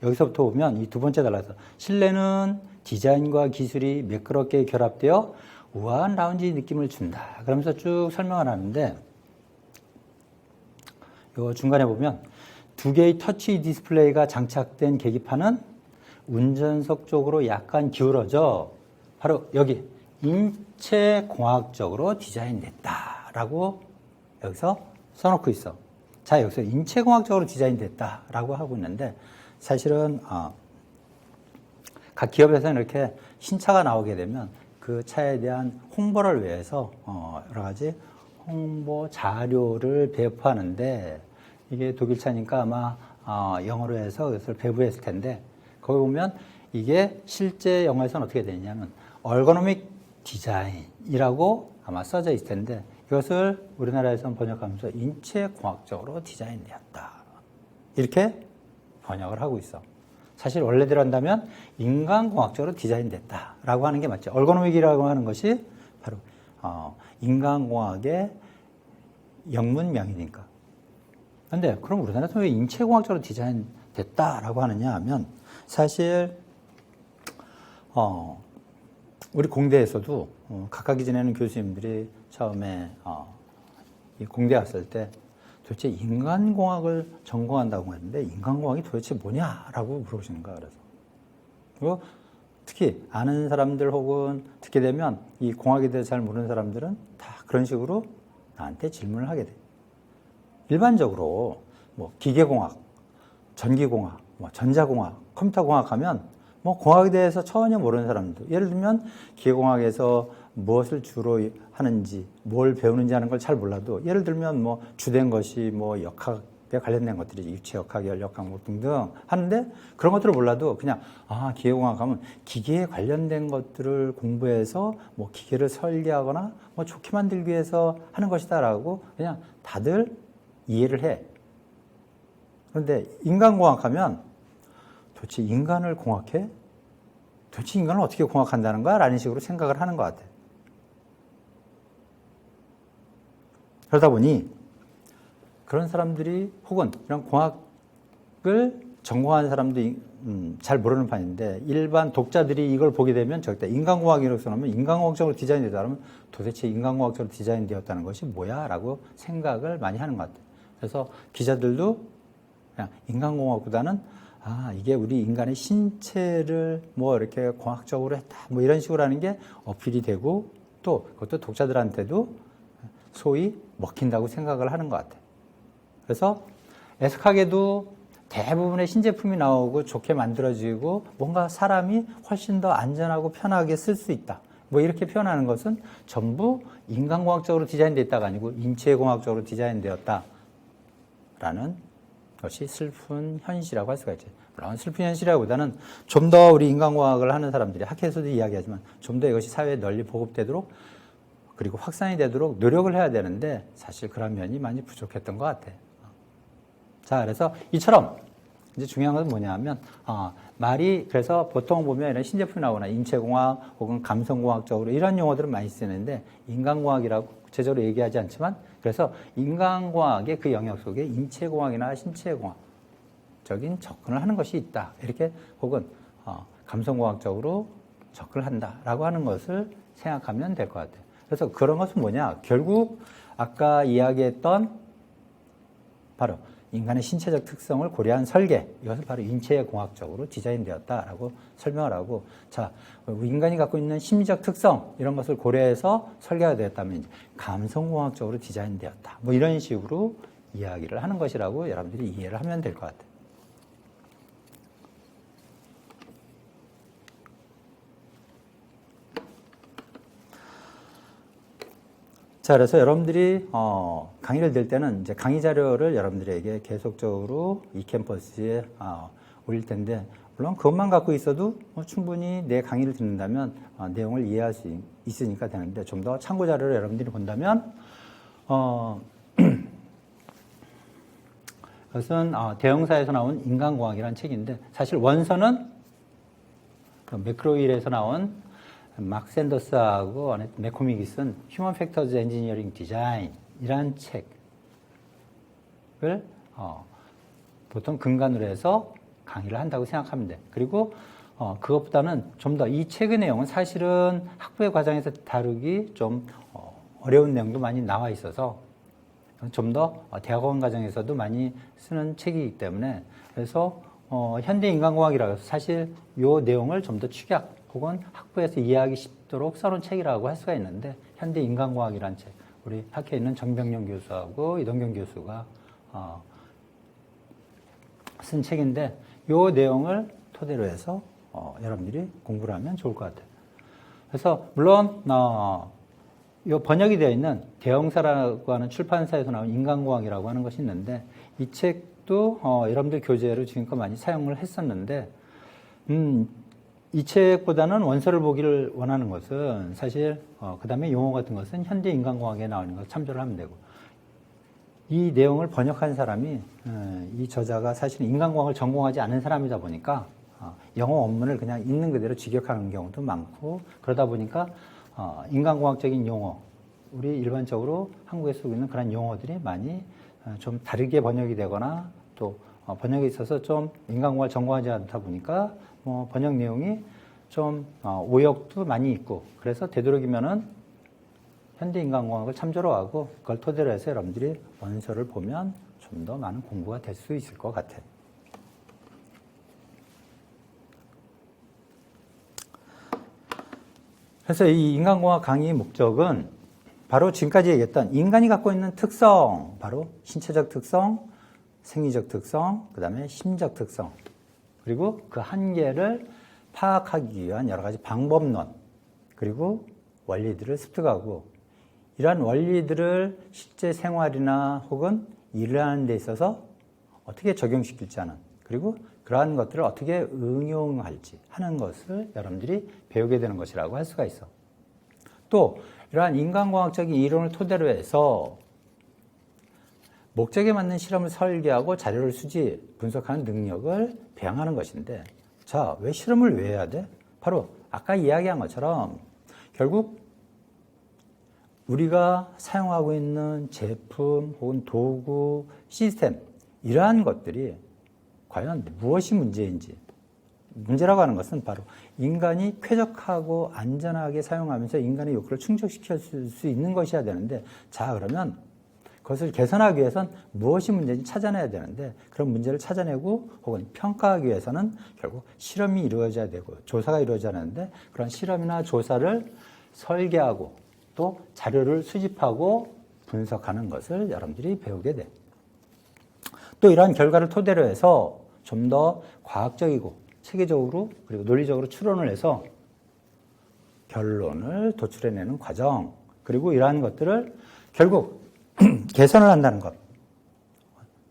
여기서부터 보면 이 두 번째 달라서 실내는 디자인과 기술이 매끄럽게 결합되어 우아한 라운지 느낌을 준다. 그러면서 쭉 설명을 하는데 요 중간에 보면 두 개의 터치 디스플레이가 장착된 계기판은 운전석 쪽으로 약간 기울어져 바로 여기 인체공학적으로 디자인됐다라고 여기서 써놓고 있어. 자, 여기서 인체공학적으로 디자인됐다라고 하고 있는데 사실은 각 기업에서는 이렇게 신차가 나오게 되면 그 차에 대한 홍보를 위해서 여러 가지 홍보 자료를 배포하는데 이게 독일 차니까 아마 영어로 해서 그것을 배부했을 텐데 거기 보면 이게 실제 영어에서는 어떻게 되냐면 얼거노믹 디자인이라고 아마 써져 있을 텐데 이것을 우리나라에서는 번역하면서 인체공학적으로 디자인되었다 이렇게 번역을 하고 있어. 사실 원래대로 한다면 인간공학적으로 디자인됐다라고 하는 게 맞죠. 얼거노믹이라고 하는 것이 바로 인간공학의 영문명이니까. 근데 그럼 우리나라에서 왜 인체공학적으로 디자인됐다라고 하느냐 하면 사실 우리 공대에서도 각각이 지내는 교수님들이 처음에 이 공대 왔을 때 도대체 인간공학을 전공한다고 했는데 인간공학이 도대체 뭐냐라고 물어보시는 거야. 그래서 그리고 특히 아는 사람들 혹은 듣게 되면 이 공학에 대해서 잘 모르는 사람들은 다 그런 식으로 나한테 질문을 하게 돼. 일반적으로 뭐 기계공학, 전기공학, 뭐 전자공학, 컴퓨터공학 하면 뭐 공학에 대해서 전혀 모르는 사람들, 예를 들면 기계공학에서 무엇을 주로 하는지, 뭘 배우는지 하는 걸 잘 몰라도 예를 들면 뭐 주된 것이 뭐 역학에 관련된 것들이 유체 역학, 열역 항목 등등 하는데 그런 것들을 몰라도 그냥 기계공학 하면 기계에 관련된 것들을 공부해서 뭐 기계를 설계하거나 뭐 좋게 만들기 위해서 하는 것이다라고 그냥 다들 이해를 해. 그런데 인간공학 하면 도대체 인간을 공학해? 도대체 인간을 어떻게 공학한다는 거야? 라는 식으로 생각을 하는 것 같아. 그러다 보니 그런 사람들이 혹은 이런 공학을 전공하는 사람도 잘 모르는 판인데 일반 독자들이 이걸 보게 되면 저기다 인간공학이라고 써놓으면 인간공학적으로 디자인되다 그러면 도대체 인간공학적으로 디자인되었다는 것이 뭐야? 라고 생각을 많이 하는 것 같아요. 그래서 기자들도 그냥 인간공학보다는 이게 우리 인간의 신체를 뭐 이렇게 공학적으로 했다 뭐 이런 식으로 하는 게 어필이 되고 또 그것도 독자들한테도 소위 먹힌다고 생각을 하는 것 같아요. 그래서 애석하게도 대부분의 신제품이 나오고 좋게 만들어지고 뭔가 사람이 훨씬 더 안전하고 편하게 쓸 수 있다. 뭐 이렇게 표현하는 것은 전부 인간공학적으로 디자인되어 있다가 아니고 인체공학적으로 디자인되었다라는 것이 슬픈 현실이라고 할 수가 있죠. 물론 슬픈 현실이라기보다는 좀 더 우리 인간공학을 하는 사람들이 학회에서도 이야기하지만 좀 더 이것이 사회에 널리 보급되도록 그리고 확산이 되도록 노력을 해야 되는데 사실 그런 면이 많이 부족했던 것 같아요. 자, 그래서 이처럼 이제 중요한 건 뭐냐면, 말이, 그래서 보통 보면 이런 신제품이 나오거나 인체공학 혹은 감성공학적으로 이런 용어들은 많이 쓰는데, 인간공학이라고 구체적으로 얘기하지 않지만, 그래서 인간공학의 그 영역 속에 인체공학이나 신체공학적인 접근을 하는 것이 있다. 이렇게 혹은, 감성공학적으로 접근을 한다라고 하는 것을 생각하면 될 것 같아요. 그래서 그런 것은 뭐냐? 결국 아까 이야기했던 바로 인간의 신체적 특성을 고려한 설계, 이것은 바로 인체공학적으로 디자인되었다라고 설명을 하고, 자, 인간이 갖고 있는 심리적 특성 이런 것을 고려해서 설계가 되었다면 이제 감성공학적으로 디자인되었다. 뭐 이런 식으로 이야기를 하는 것이라고 여러분들이 이해를 하면 될 것 같아요. 자, 그래서 여러분들이 강의를 들 때는 이제 강의 자료를 여러분들에게 계속적으로 이 캠퍼스에 올릴 텐데, 물론 그것만 갖고 있어도 충분히 내 강의를 듣는다면 내용을 이해할 수 있으니까 되는데, 좀 더 참고 자료를 여러분들이 본다면 이것은 대형사에서 나온 인간공학이라는 책인데, 사실 원서는 매크로윌에서 나온 막 샌더스하고 맥코믹이 쓴 휴먼 팩터즈 엔지니어링 디자인이라는 책을 보통 근간으로 해서 강의를 한다고 생각하면 돼. 그리고 그것보다는 좀 더 이 책의 내용은 사실은 학부의 과정에서 다루기 좀 어려운 내용도 많이 나와 있어서 좀 더 대학원 과정에서도 많이 쓰는 책이기 때문에, 그래서 현대인간공학이라고 해서 사실 이 내용을 좀 더 축약 혹은 학부에서 이해하기 쉽도록 써놓은 책이라고 할 수가 있는데, 현대인간공학이라는 책, 우리 학회에 있는 정병용 교수하고 이동경 교수가 쓴 책인데, 이 내용을 토대로 해서 여러분들이 공부를 하면 좋을 것 같아요. 그래서 물론 이 번역이 되어 있는 대형사라고 하는 출판사에서 나온 인간공학이라고 하는 것이 있는데, 이 책도 여러분들 교재로 지금껏 많이 사용을 했었는데, 이 책보다는 원서를 보기를 원하는 것은 사실 그 다음에 용어 같은 것은 현대인간공학에 나오는 것 참조를 하면 되고, 이 내용을 번역한 사람이 이 저자가 사실 인간공학을 전공하지 않은 사람이다 보니까 영어 원문을 그냥 있는 그대로 직역하는 경우도 많고, 그러다 보니까 인간공학적인 용어, 우리 일반적으로 한국에 쓰고 있는 그런 용어들이 많이 좀 다르게 번역이 되거나, 또 번역에 있어서 좀 인간공학을 전공하지 않다 보니까 번역 내용이 좀 오역도 많이 있고, 그래서 되도록이면은 현대인간공학을 참조로 하고 그걸 토대로 해서 여러분들이 원서를 보면 좀 더 많은 공부가 될 수 있을 것 같아요. 그래서 이 인간공학 강의의 목적은 바로 지금까지 얘기했던 인간이 갖고 있는 특성, 바로 신체적 특성, 생리적 특성, 그 다음에 심적 특성, 그리고 그 한계를 파악하기 위한 여러 가지 방법론, 그리고 원리들을 습득하고, 이러한 원리들을 실제 생활이나 혹은 일을 하는 데 있어서 어떻게 적용시킬지 하는, 그리고 그러한 것들을 어떻게 응용할지 하는 것을 여러분들이 배우게 되는 것이라고 할 수가 있어. 또 이러한 인간공학적인 이론을 토대로 해서 목적에 맞는 실험을 설계하고 자료를 수집, 분석하는 능력을 배양하는 것인데, 자, 왜 실험을 왜 해야 돼? 바로 아까 이야기한 것처럼 결국 우리가 사용하고 있는 제품 혹은 도구, 시스템, 이러한 것들이 과연 무엇이 문제인지, 문제라고 하는 것은 바로 인간이 쾌적하고 안전하게 사용하면서 인간의 욕구를 충족시킬 수 있는 것이어야 되는데, 자, 그러면 그것을 개선하기 위해서는 무엇이 문제인지 찾아내야 되는데, 그런 문제를 찾아내고 혹은 평가하기 위해서는 결국 실험이 이루어져야 되고 조사가 이루어져야 하는데, 그런 실험이나 조사를 설계하고 또 자료를 수집하고 분석하는 것을 여러분들이 배우게 돼. 또 이러한 결과를 토대로 해서 좀 더 과학적이고 체계적으로 그리고 논리적으로 추론을 해서 결론을 도출해내는 과정, 그리고 이러한 것들을 결국 개선을 한다는 것,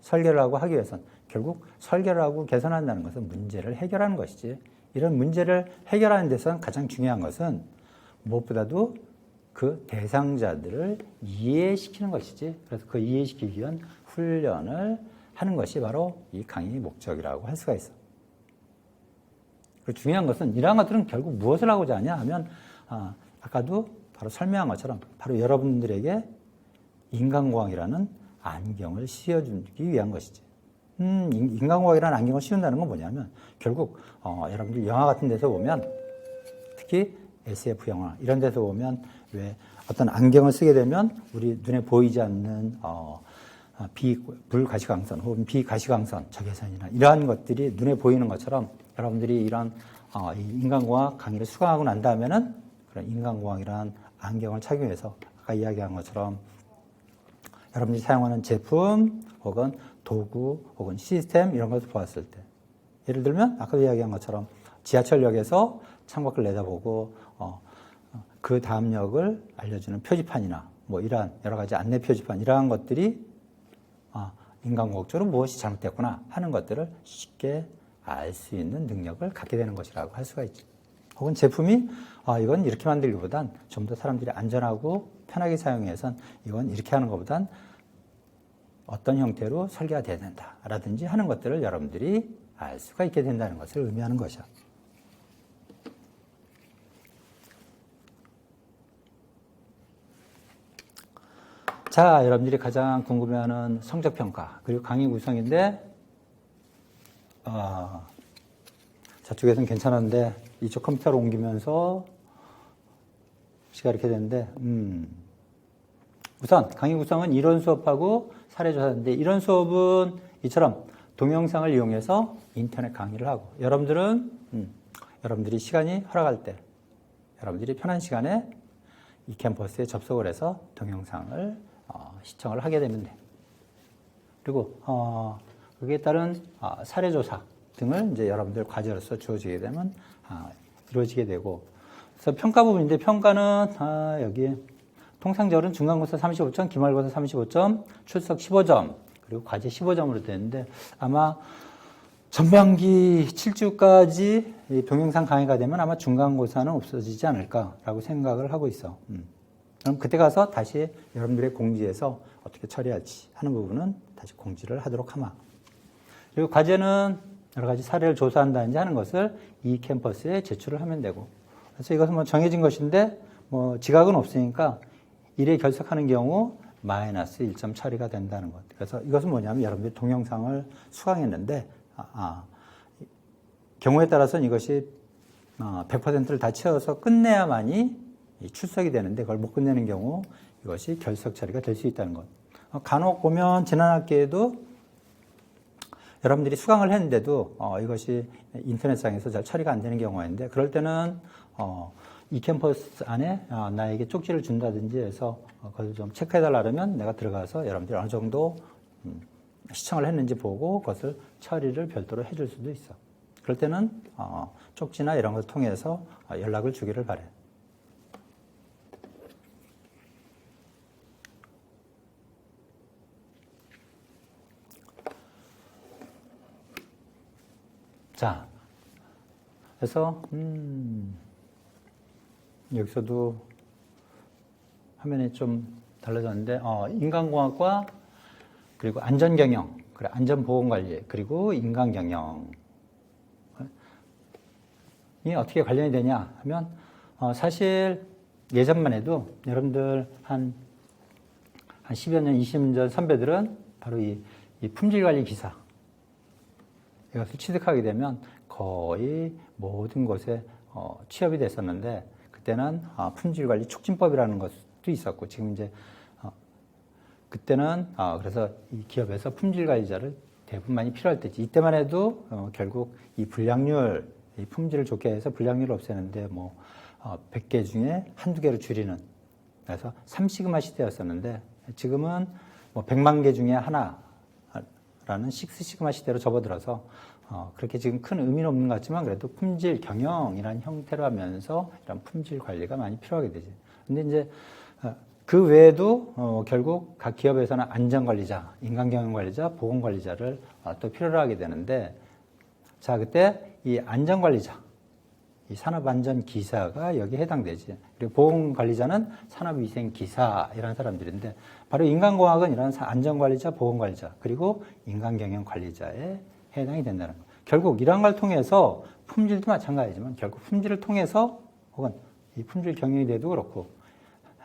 설계를 하고 하기 위해서는 결국 설계를 하고 개선한다는 것은 문제를 해결하는 것이지, 이런 문제를 해결하는 데서 가장 중요한 것은 무엇보다도 그 대상자들을 이해시키는 것이지, 그래서 그 이해시키기 위한 훈련을 하는 것이 바로 이 강의 목적이라고 할 수가 있어. 그리고 중요한 것은 이러한 것들은 결국 무엇을 하고자 하냐 하면 아까도 바로 설명한 것처럼 바로 여러분들에게 인간공학이라는 안경을 씌워주기 위한 것이지. 인간공학이라는 안경을 씌운다는 건 뭐냐면 결국 여러분들 영화 같은 데서 보면 특히 SF 영화 이런 데서 보면 왜 어떤 안경을 쓰게 되면 우리 눈에 보이지 않는 불가시광선 혹은 비가시광선 적외선이나 이러한 것들이 눈에 보이는 것처럼 여러분들이 이런 인간공학 강의를 수강하고 난 다음에는 그런 인간공학이라는 안경을 착용해서 아까 이야기한 것처럼 여러분들이 사용하는 제품 혹은 도구 혹은 시스템 이런 것을 보았을 때 예를 들면 아까도 이야기한 것처럼 지하철역에서 창밖을 내다보고 그 다음 역을 알려주는 표지판이나 뭐 이러한 여러 가지 안내 표지판 이러한 것들이 인간공학적으로 무엇이 잘못됐구나 하는 것들을 쉽게 알 수 있는 능력을 갖게 되는 것이라고 할 수가 있죠. 혹은 제품이 이건 이렇게 만들기보단 좀 더 사람들이 안전하고 편하게 사용해서 이건 이렇게 하는 것보단 어떤 형태로 설계가 돼야 된다라든지 하는 것들을 여러분들이 알 수가 있게 된다는 것을 의미하는 것이죠. 자, 여러분들이 가장 궁금해하는 성적평가 그리고 강의 구성인데 저쪽에서는 괜찮았는데 이쪽 컴퓨터로 옮기면서 시가 이렇게 되는데 우선 강의 구성은 이론 수업하고 사례조사인데 이런 수업은 이처럼 동영상을 이용해서 인터넷 강의를 하고 여러분들이 시간이 허락할 때 여러분들이 편한 시간에 이 캠퍼스에 접속을 해서 동영상을 시청을 하게 되면 돼. 그리고 거기에 따른 사례조사 등을 이제 여러분들 과제로서 주어지게 되면 이루어지게 되고 그래서 평가 부분인데 평가는 여기 통상적으로는 중간고사 35점, 기말고사 35점, 출석 15점 그리고 과제 15점으로 되는데 아마 전반기 7주까지 이 동영상 강의가 되면 아마 중간고사는 없어지지 않을까라고 생각을 하고 있어. 그럼 그때 가서 다시 여러분들의 공지에서 어떻게 처리할지 하는 부분은 다시 공지를 하도록 하마. 그리고 과제는 여러 가지 사례를 조사한다든지 하는 것을 이 캠퍼스에 제출을 하면 되고. 그래서 이것은 뭐 정해진 것인데 뭐 지각은 없으니까 1회 결석하는 경우 마이너스 1점 처리가 된다는 것. 그래서 이것은 뭐냐면 여러분들이 동영상을 수강했는데 경우에 따라서는 이것이 100%를 다 채워서 끝내야만이 출석이 되는데 그걸 못 끝내는 경우 이것이 결석 처리가 될 수 있다는 것. 간혹 보면 지난 학기에도 여러분들이 수강을 했는데도 이것이 인터넷상에서 잘 처리가 안 되는 경우가 있는데 그럴 때는 이 캠퍼스 안에 나에게 쪽지를 준다든지 해서 그것을 좀 체크해달라 그러면 내가 들어가서 여러분들이 어느 정도 시청을 했는지 보고 그것을 처리를 별도로 해줄 수도 있어. 그럴 때는 쪽지나 이런 걸 통해서 연락을 주기를 바래. 자, 그래서 여기서도 화면이 좀 달라졌는데 인간공학과 그리고 안전경영, 안전보건관리 그리고 인간경영이 어떻게 관련이 되냐 하면 사실 예전만 해도 여러분들 한 10여 년, 20년 전 선배들은 바로 이 품질관리 기사 이것을 취득하게 되면 거의 모든 곳에 취업이 됐었는데 그때는 품질관리 촉진법이라는 것도 있었고 지금 이제 그때는 그래서 이 기업에서 품질관리자를 대부분 많이 필요할 때지 이때만 해도 결국 이 불량률 이 품질을 좋게 해서 불량률을 없애는데 뭐 100개 중에 한두 개를 줄이는 그래서 3시그마 시대였었는데 지금은 뭐 100만 개 중에 하나라는 6시그마 시대로 접어들어서 그렇게 지금 큰 의미는 없는 것 같지만 그래도 품질 경영이라는 형태로 하면서 이런 품질 관리가 많이 필요하게 되지. 근데 이제 그 외에도 결국 각 기업에서는 안전관리자, 인간경영관리자, 보건관리자를 또 필요로 하게 되는데 자 그때 이 안전관리자, 이 산업안전기사가 여기에 해당되지. 그리고 보건관리자는 산업위생기사 이런 사람들인데 바로 인간공학은 이런 안전관리자, 보건관리자 그리고 인간경영관리자에 해당이 된다는 거예요. 결국 이런 걸 통해서 품질도 마찬가지지만 결국 품질을 통해서 혹은 이 품질 경영이 돼도 그렇고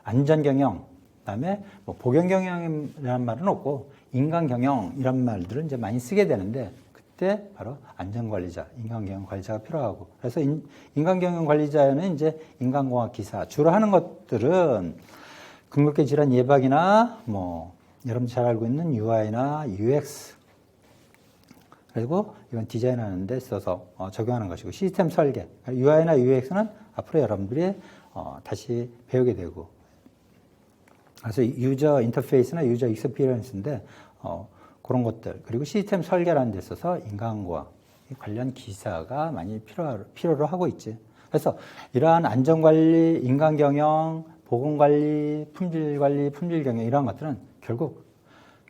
안전경영, 그다음에 뭐 보건경영이라는 말은 없고 인간경영이란 말들은 이제 많이 쓰게 되는데 그때 바로 안전관리자, 인간경영관리자가 필요하고 그래서 인간경영관리자는 이제 인간공학 기사 주로 하는 것들은 궁극계 질환 예방이나 뭐 여러분 잘 알고 있는 UI나 UX 그리고 이건 디자인하는 데 써서 적용하는 것이고 시스템 설계 UI나 UX는 앞으로 여러분들이 다시 배우게 되고 그래서 유저 인터페이스나 유저 익스피리언스인데 그런 것들 그리고 시스템 설계라는 데 있어서 인간과 관련 기사가 많이 필요로 하고 있지. 그래서 이러한 안전관리, 인간경영, 보건관리, 품질관리, 품질경영 이런 것들은 결국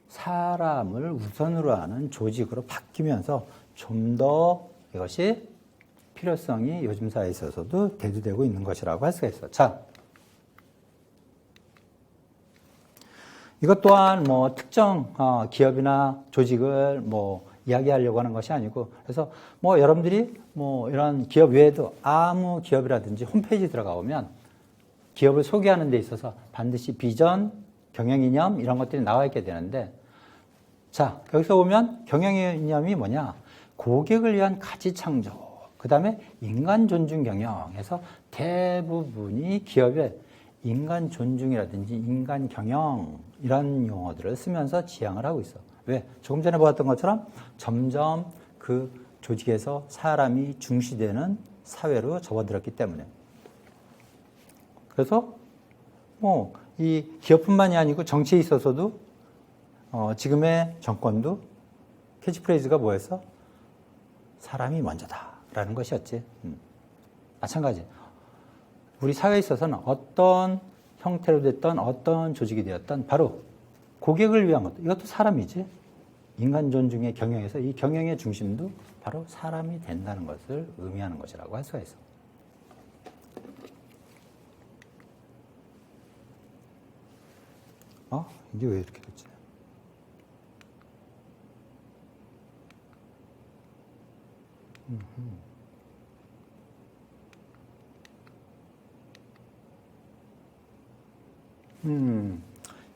사람을 우선으로 하는 조직으로 바뀌면서 좀 더 이것이 필요성이 요즘 사회에 있어서도 대두되고 있는 것이라고 할 수가 있어. 자, 이것 또한 뭐 특정 기업이나 조직을 뭐 이야기하려고 하는 것이 아니고 그래서 뭐 여러분들이 뭐 이런 기업 외에도 아무 기업이라든지 홈페이지 들어가 보면 기업을 소개하는 데 있어서 반드시 비전, 경영이념 이런 것들이 나와 있게 되는데 자, 여기서 보면 경영이념이 뭐냐? 고객을 위한 가치 창조, 그 다음에 인간 존중 경영에서 대부분이 기업의 인간 존중이라든지 인간 경영 이런 용어들을 쓰면서 지향을 하고 있어. 왜? 조금 전에 보았던 것처럼 점점 그 조직에서 사람이 중시되는 사회로 접어들었기 때문에. 그래서 뭐 이 기업뿐만이 아니고 정치에 있어서도 지금의 정권도 캐치프레이즈가 뭐였어? 사람이 먼저다라는 것이었지. 마찬가지. 우리 사회에 있어서는 어떤 형태로 됐던 어떤 조직이 되었던 바로 고객을 위한 것. 이것도 사람이지. 인간 존중의 경영에서 이 경영의 중심도 바로 사람이 된다는 것을 의미하는 것이라고 할 수가 있어. 이게 왜 이렇게 됐지?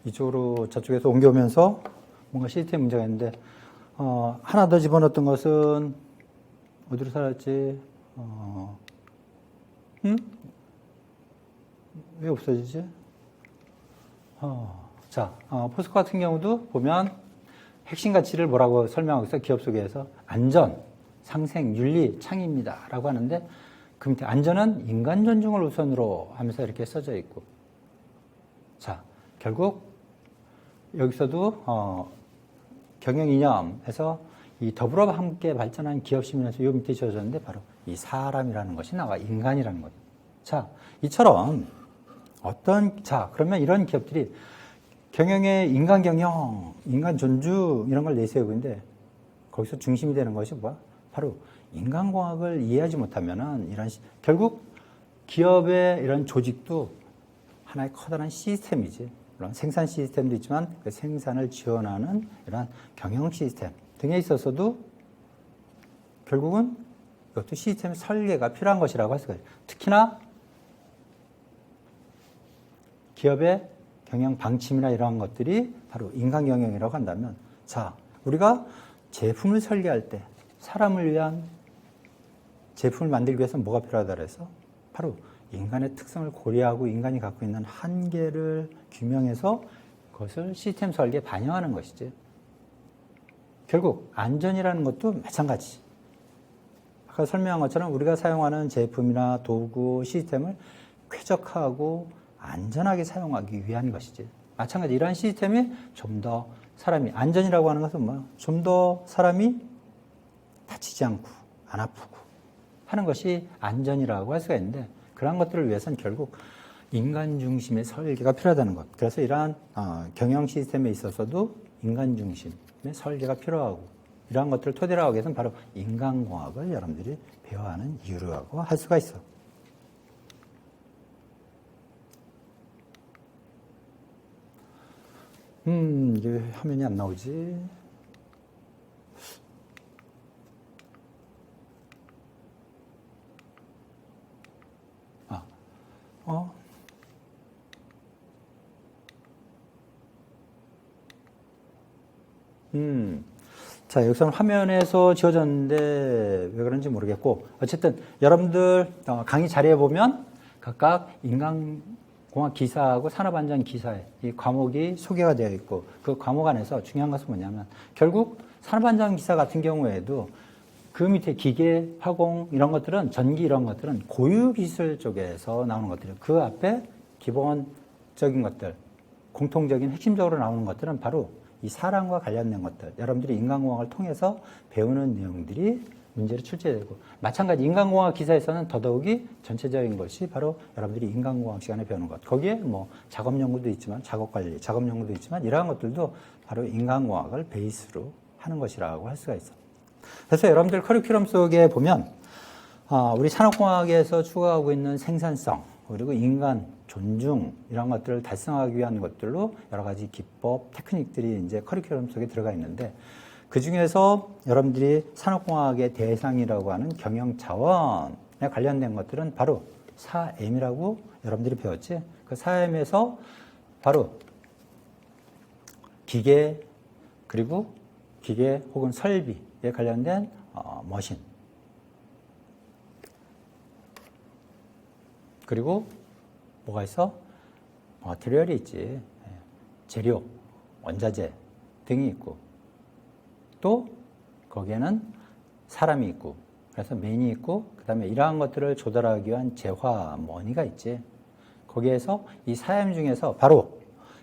이쪽으로 저쪽에서 옮겨오면서 뭔가 시스템 문제가 있는데 하나 더 집어넣었던 것은 어디로 살았지? 왜 없어지지? 자, 포스코 같은 경우도 보면 핵심 가치를 뭐라고 설명하고 있어? 기업 소개에서 안전, 상생, 윤리, 창의입니다. 라고 하는데 그 밑에 안전은 인간 존중을 우선으로 하면서 이렇게 써져 있고 자, 결국 여기서도 경영 이념에서 이 더불어 함께 발전한 기업 시민에서 요 밑에 지어졌는데 바로 이 사람이라는 것이 나와 인간이라는 거죠. 자, 이처럼 그러면 이런 기업들이 경영의 인간 경영, 인간 존중 이런 걸 내세우고 있는데 거기서 중심이 되는 것이 뭐야? 바로 인간공학을 이해하지 못하면은 결국 기업의 이런 조직도 하나의 커다란 시스템이지. 물론 생산 시스템도 있지만 그 생산을 지원하는 이런 경영 시스템 등에 있어서도 결국은 이것도 시스템 설계가 필요한 것이라고 할 수가 있어요. 특히나 기업의 경영 방침이나 이러한 것들이 바로 인간 경영이라고 한다면 자, 우리가 제품을 설계할 때 사람을 위한 제품을 만들기 위해서 뭐가 필요하다 그래서 바로 인간의 특성을 고려하고 인간이 갖고 있는 한계를 규명해서 그것을 시스템 설계에 반영하는 것이지. 결국 안전이라는 것도 마찬가지. 아까 설명한 것처럼 우리가 사용하는 제품이나 도구, 시스템을 쾌적하고 안전하게 사용하기 위한 것이지. 마찬가지 이러한 시스템이 좀 더 사람이 안전이라고 하는 것은 뭐야? 좀 더 사람이 다치지 않고 안 아프고 하는 것이 안전이라고 할 수가 있는데 그러한 것들을 위해서는 결국 인간 중심의 설계가 필요하다는 것. 그래서 이러한 경영 시스템에 있어서도 인간 중심의 설계가 필요하고 이러한 것들을 토대로 하기 위해서는 바로 인간공학을 여러분들이 배워야 하는 이유라고 할 수가 있어. 이게 화면이 안 나오지? 자, 여기서는 화면에서 지워졌는데 왜 그런지 모르겠고, 어쨌든 여러분들 강의 자리에 보면 각각 인간공학 기사하고 산업안전 기사에 이 과목이 소개가 되어 있고, 그 과목 안에서 중요한 것은 뭐냐면 결국 산업안전 기사 같은 경우에도 그 밑에 기계, 화공 이런 것들은 전기 이런 것들은 고유기술 쪽에서 나오는 것들이에요. 그 앞에 기본적인 것들, 공통적인 핵심적으로 나오는 것들은 바로 이 사람과 관련된 것들, 여러분들이 인간공학을 통해서 배우는 내용들이 문제로 출제되고, 마찬가지 인간공학 기사에서는 더더욱이 전체적인 것이 바로 여러분들이 인간공학 시간에 배우는 것. 거기에 뭐 작업 연구도 있지만, 작업 관리, 작업 연구도 있지만, 이러한 것들도 바로 인간공학을 베이스로 하는 것이라고 할 수가 있어. 그래서 여러분들 커리큘럼 속에 보면 우리 산업공학에서 추구하고 있는 생산성, 그리고 인간 존중 이런 것들을 달성하기 위한 것들로 여러 가지 기법, 테크닉들이 이제 커리큘럼 속에 들어가 있는데, 그 중에서 여러분들이 산업공학의 대상이라고 하는 경영자원에 관련된 것들은 바로 4M이라고 여러분들이 배웠지. 그 4M에서 바로 기계, 그리고 기계 혹은 설비에 관련된 머신, 그리고 뭐가 있어? 머티리얼이 있지. 재료, 원자재 등이 있고, 또 거기에는 사람이 있고, 그래서 맨이 있고, 그 다음에 이러한 것들을 조달하기 위한 재화, 머니가 있지. 거기에서 이 사람 중에서 바로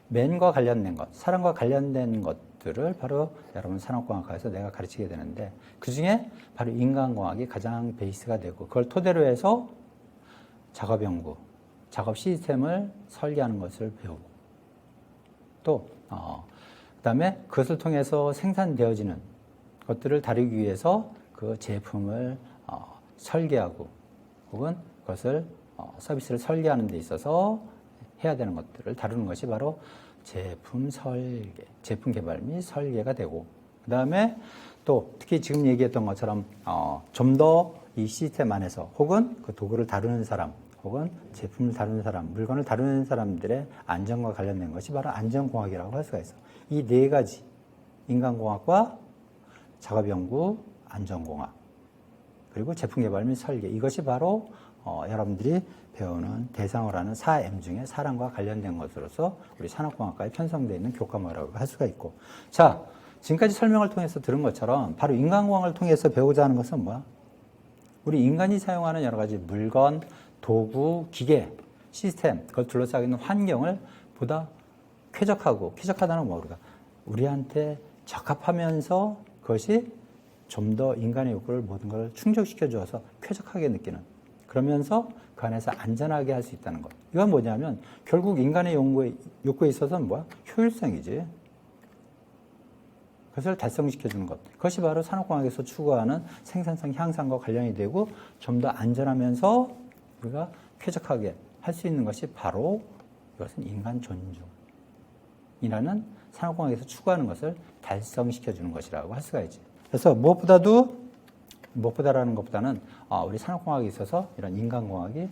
맨과 관련된 것, 사람과 관련된 것들을 바로 여러분 산업공학과에서 내가 가르치게 되는데, 그 중에 바로 인간공학이 가장 베이스가 되고, 그걸 토대로 해서 작업 연구, 작업 시스템을 설계하는 것을 배우고, 또 그 다음에 그것을 통해서 생산되어지는 것들을 다루기 위해서 그 제품을 설계하고, 혹은 그것을 서비스를 설계하는 데 있어서 해야 되는 것들을 다루는 것이 바로 제품 설계, 제품 개발 및 설계가 되고, 그 다음에 또 특히 지금 얘기했던 것처럼 좀 더 이 시스템 안에서, 혹은 그 도구를 다루는 사람, 혹은 제품을 다루는 사람, 물건을 다루는 사람들의 안전과 관련된 것이 바로 안전공학이라고 할 수가 있어. 이 네 가지, 인간공학과 작업연구, 안전공학, 그리고 제품개발 및 설계, 이것이 바로 여러분들이 배우는 대상으로 하는 4M 중에 사람과 관련된 것으로서 우리 산업공학과에 편성되어 있는 교과목이라고 할 수가 있고, 자, 지금까지 설명을 통해서 들은 것처럼 바로 인간공학을 통해서 배우자 하는 것은 뭐야? 우리 인간이 사용하는 여러 가지 물건, 도구, 기계, 시스템, 그걸 둘러싸고 있는 환경을 보다 쾌적하고, 쾌적하다는 건 뭐가? 우리한테 적합하면서 그것이 좀 더 인간의 욕구를 모든 걸 충족시켜 주어서 쾌적하게 느끼는, 그러면서 그 안에서 안전하게 할 수 있다는 것. 이건 뭐냐면 결국 인간의 욕구에 있어서는 뭐야? 효율성이지. 그것을 달성시켜 주는 것. 그것이 바로 산업공학에서 추구하는 생산성 향상과 관련이 되고, 좀 더 안전하면서 우리가 쾌적하게 할 수 있는 것이 바로 이것은 인간 존중이라는 산업공학에서 추구하는 것을 달성시켜 주는 것이라고 할 수가 있지. 그래서 무엇보다라는 것보다는 우리 산업공학에 있어서 이런 인간공학이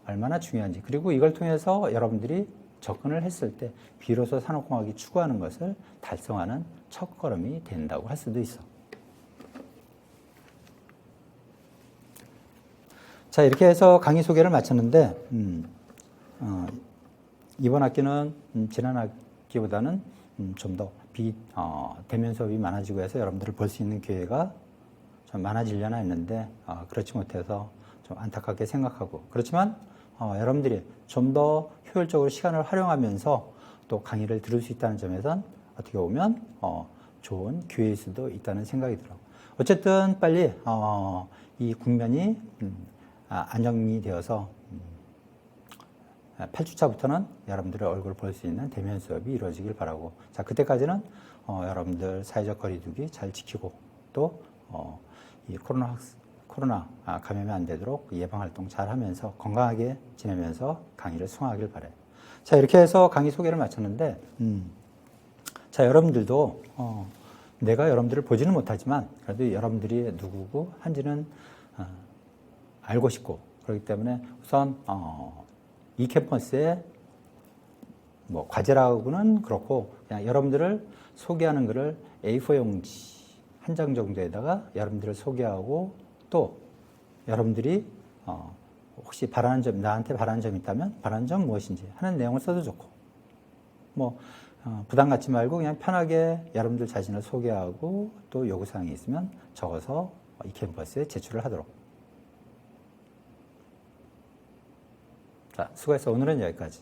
얼마나 중요한지, 그리고 이걸 통해서 여러분들이 접근을 했을 때 비로소 산업공학이 추구하는 것을 달성하는 첫걸음이 된다고 할 수도 있어. 자, 이렇게 해서 강의 소개를 마쳤는데, 이번 학기는 지난 학기보다는 좀 더 대면 수업이 많아지고 해서 여러분들을 볼 수 있는 기회가 좀 많아지려나 했는데, 그렇지 못해서 좀 안타깝게 생각하고, 그렇지만 여러분들이 좀 더 효율적으로 시간을 활용하면서 또 강의를 들을 수 있다는 점에선 어떻게 보면 좋은 기회일 수도 있다는 생각이 들어. 어쨌든 빨리 이 국면이 안정이 되어서 8주차부터는 여러분들의 얼굴을 볼 수 있는 대면 수업이 이루어지길 바라고, 자, 그때까지는 여러분들 사회적 거리두기 잘 지키고, 또 이 코로나 감염이 안 되도록 예방 활동 잘 하면서 건강하게 지내면서 강의를 수강하길 바래요. 자, 이렇게 해서 강의 소개를 마쳤는데, 자, 여러분들도 내가 여러분들을 보지는 못하지만 그래도 여러분들이 누구고 한지는 알고 싶고, 그렇기 때문에 우선 이 캠퍼스의 뭐 과제라고는 그렇고, 그냥 여러분들을 소개하는 글을 A4 용지 한 장 정도에다가 여러분들을 소개하고, 또 여러분들이 혹시 바라는 점, 나한테 바라는 점이 있다면 바라는 점 무엇인지 하는 내용을 써도 좋고, 뭐 부담 갖지 말고 그냥 편하게 여러분들 자신을 소개하고, 또 요구사항이 있으면 적어서 이 캠퍼스에 제출을 하도록. 자, 수고했어. 오늘은 여기까지.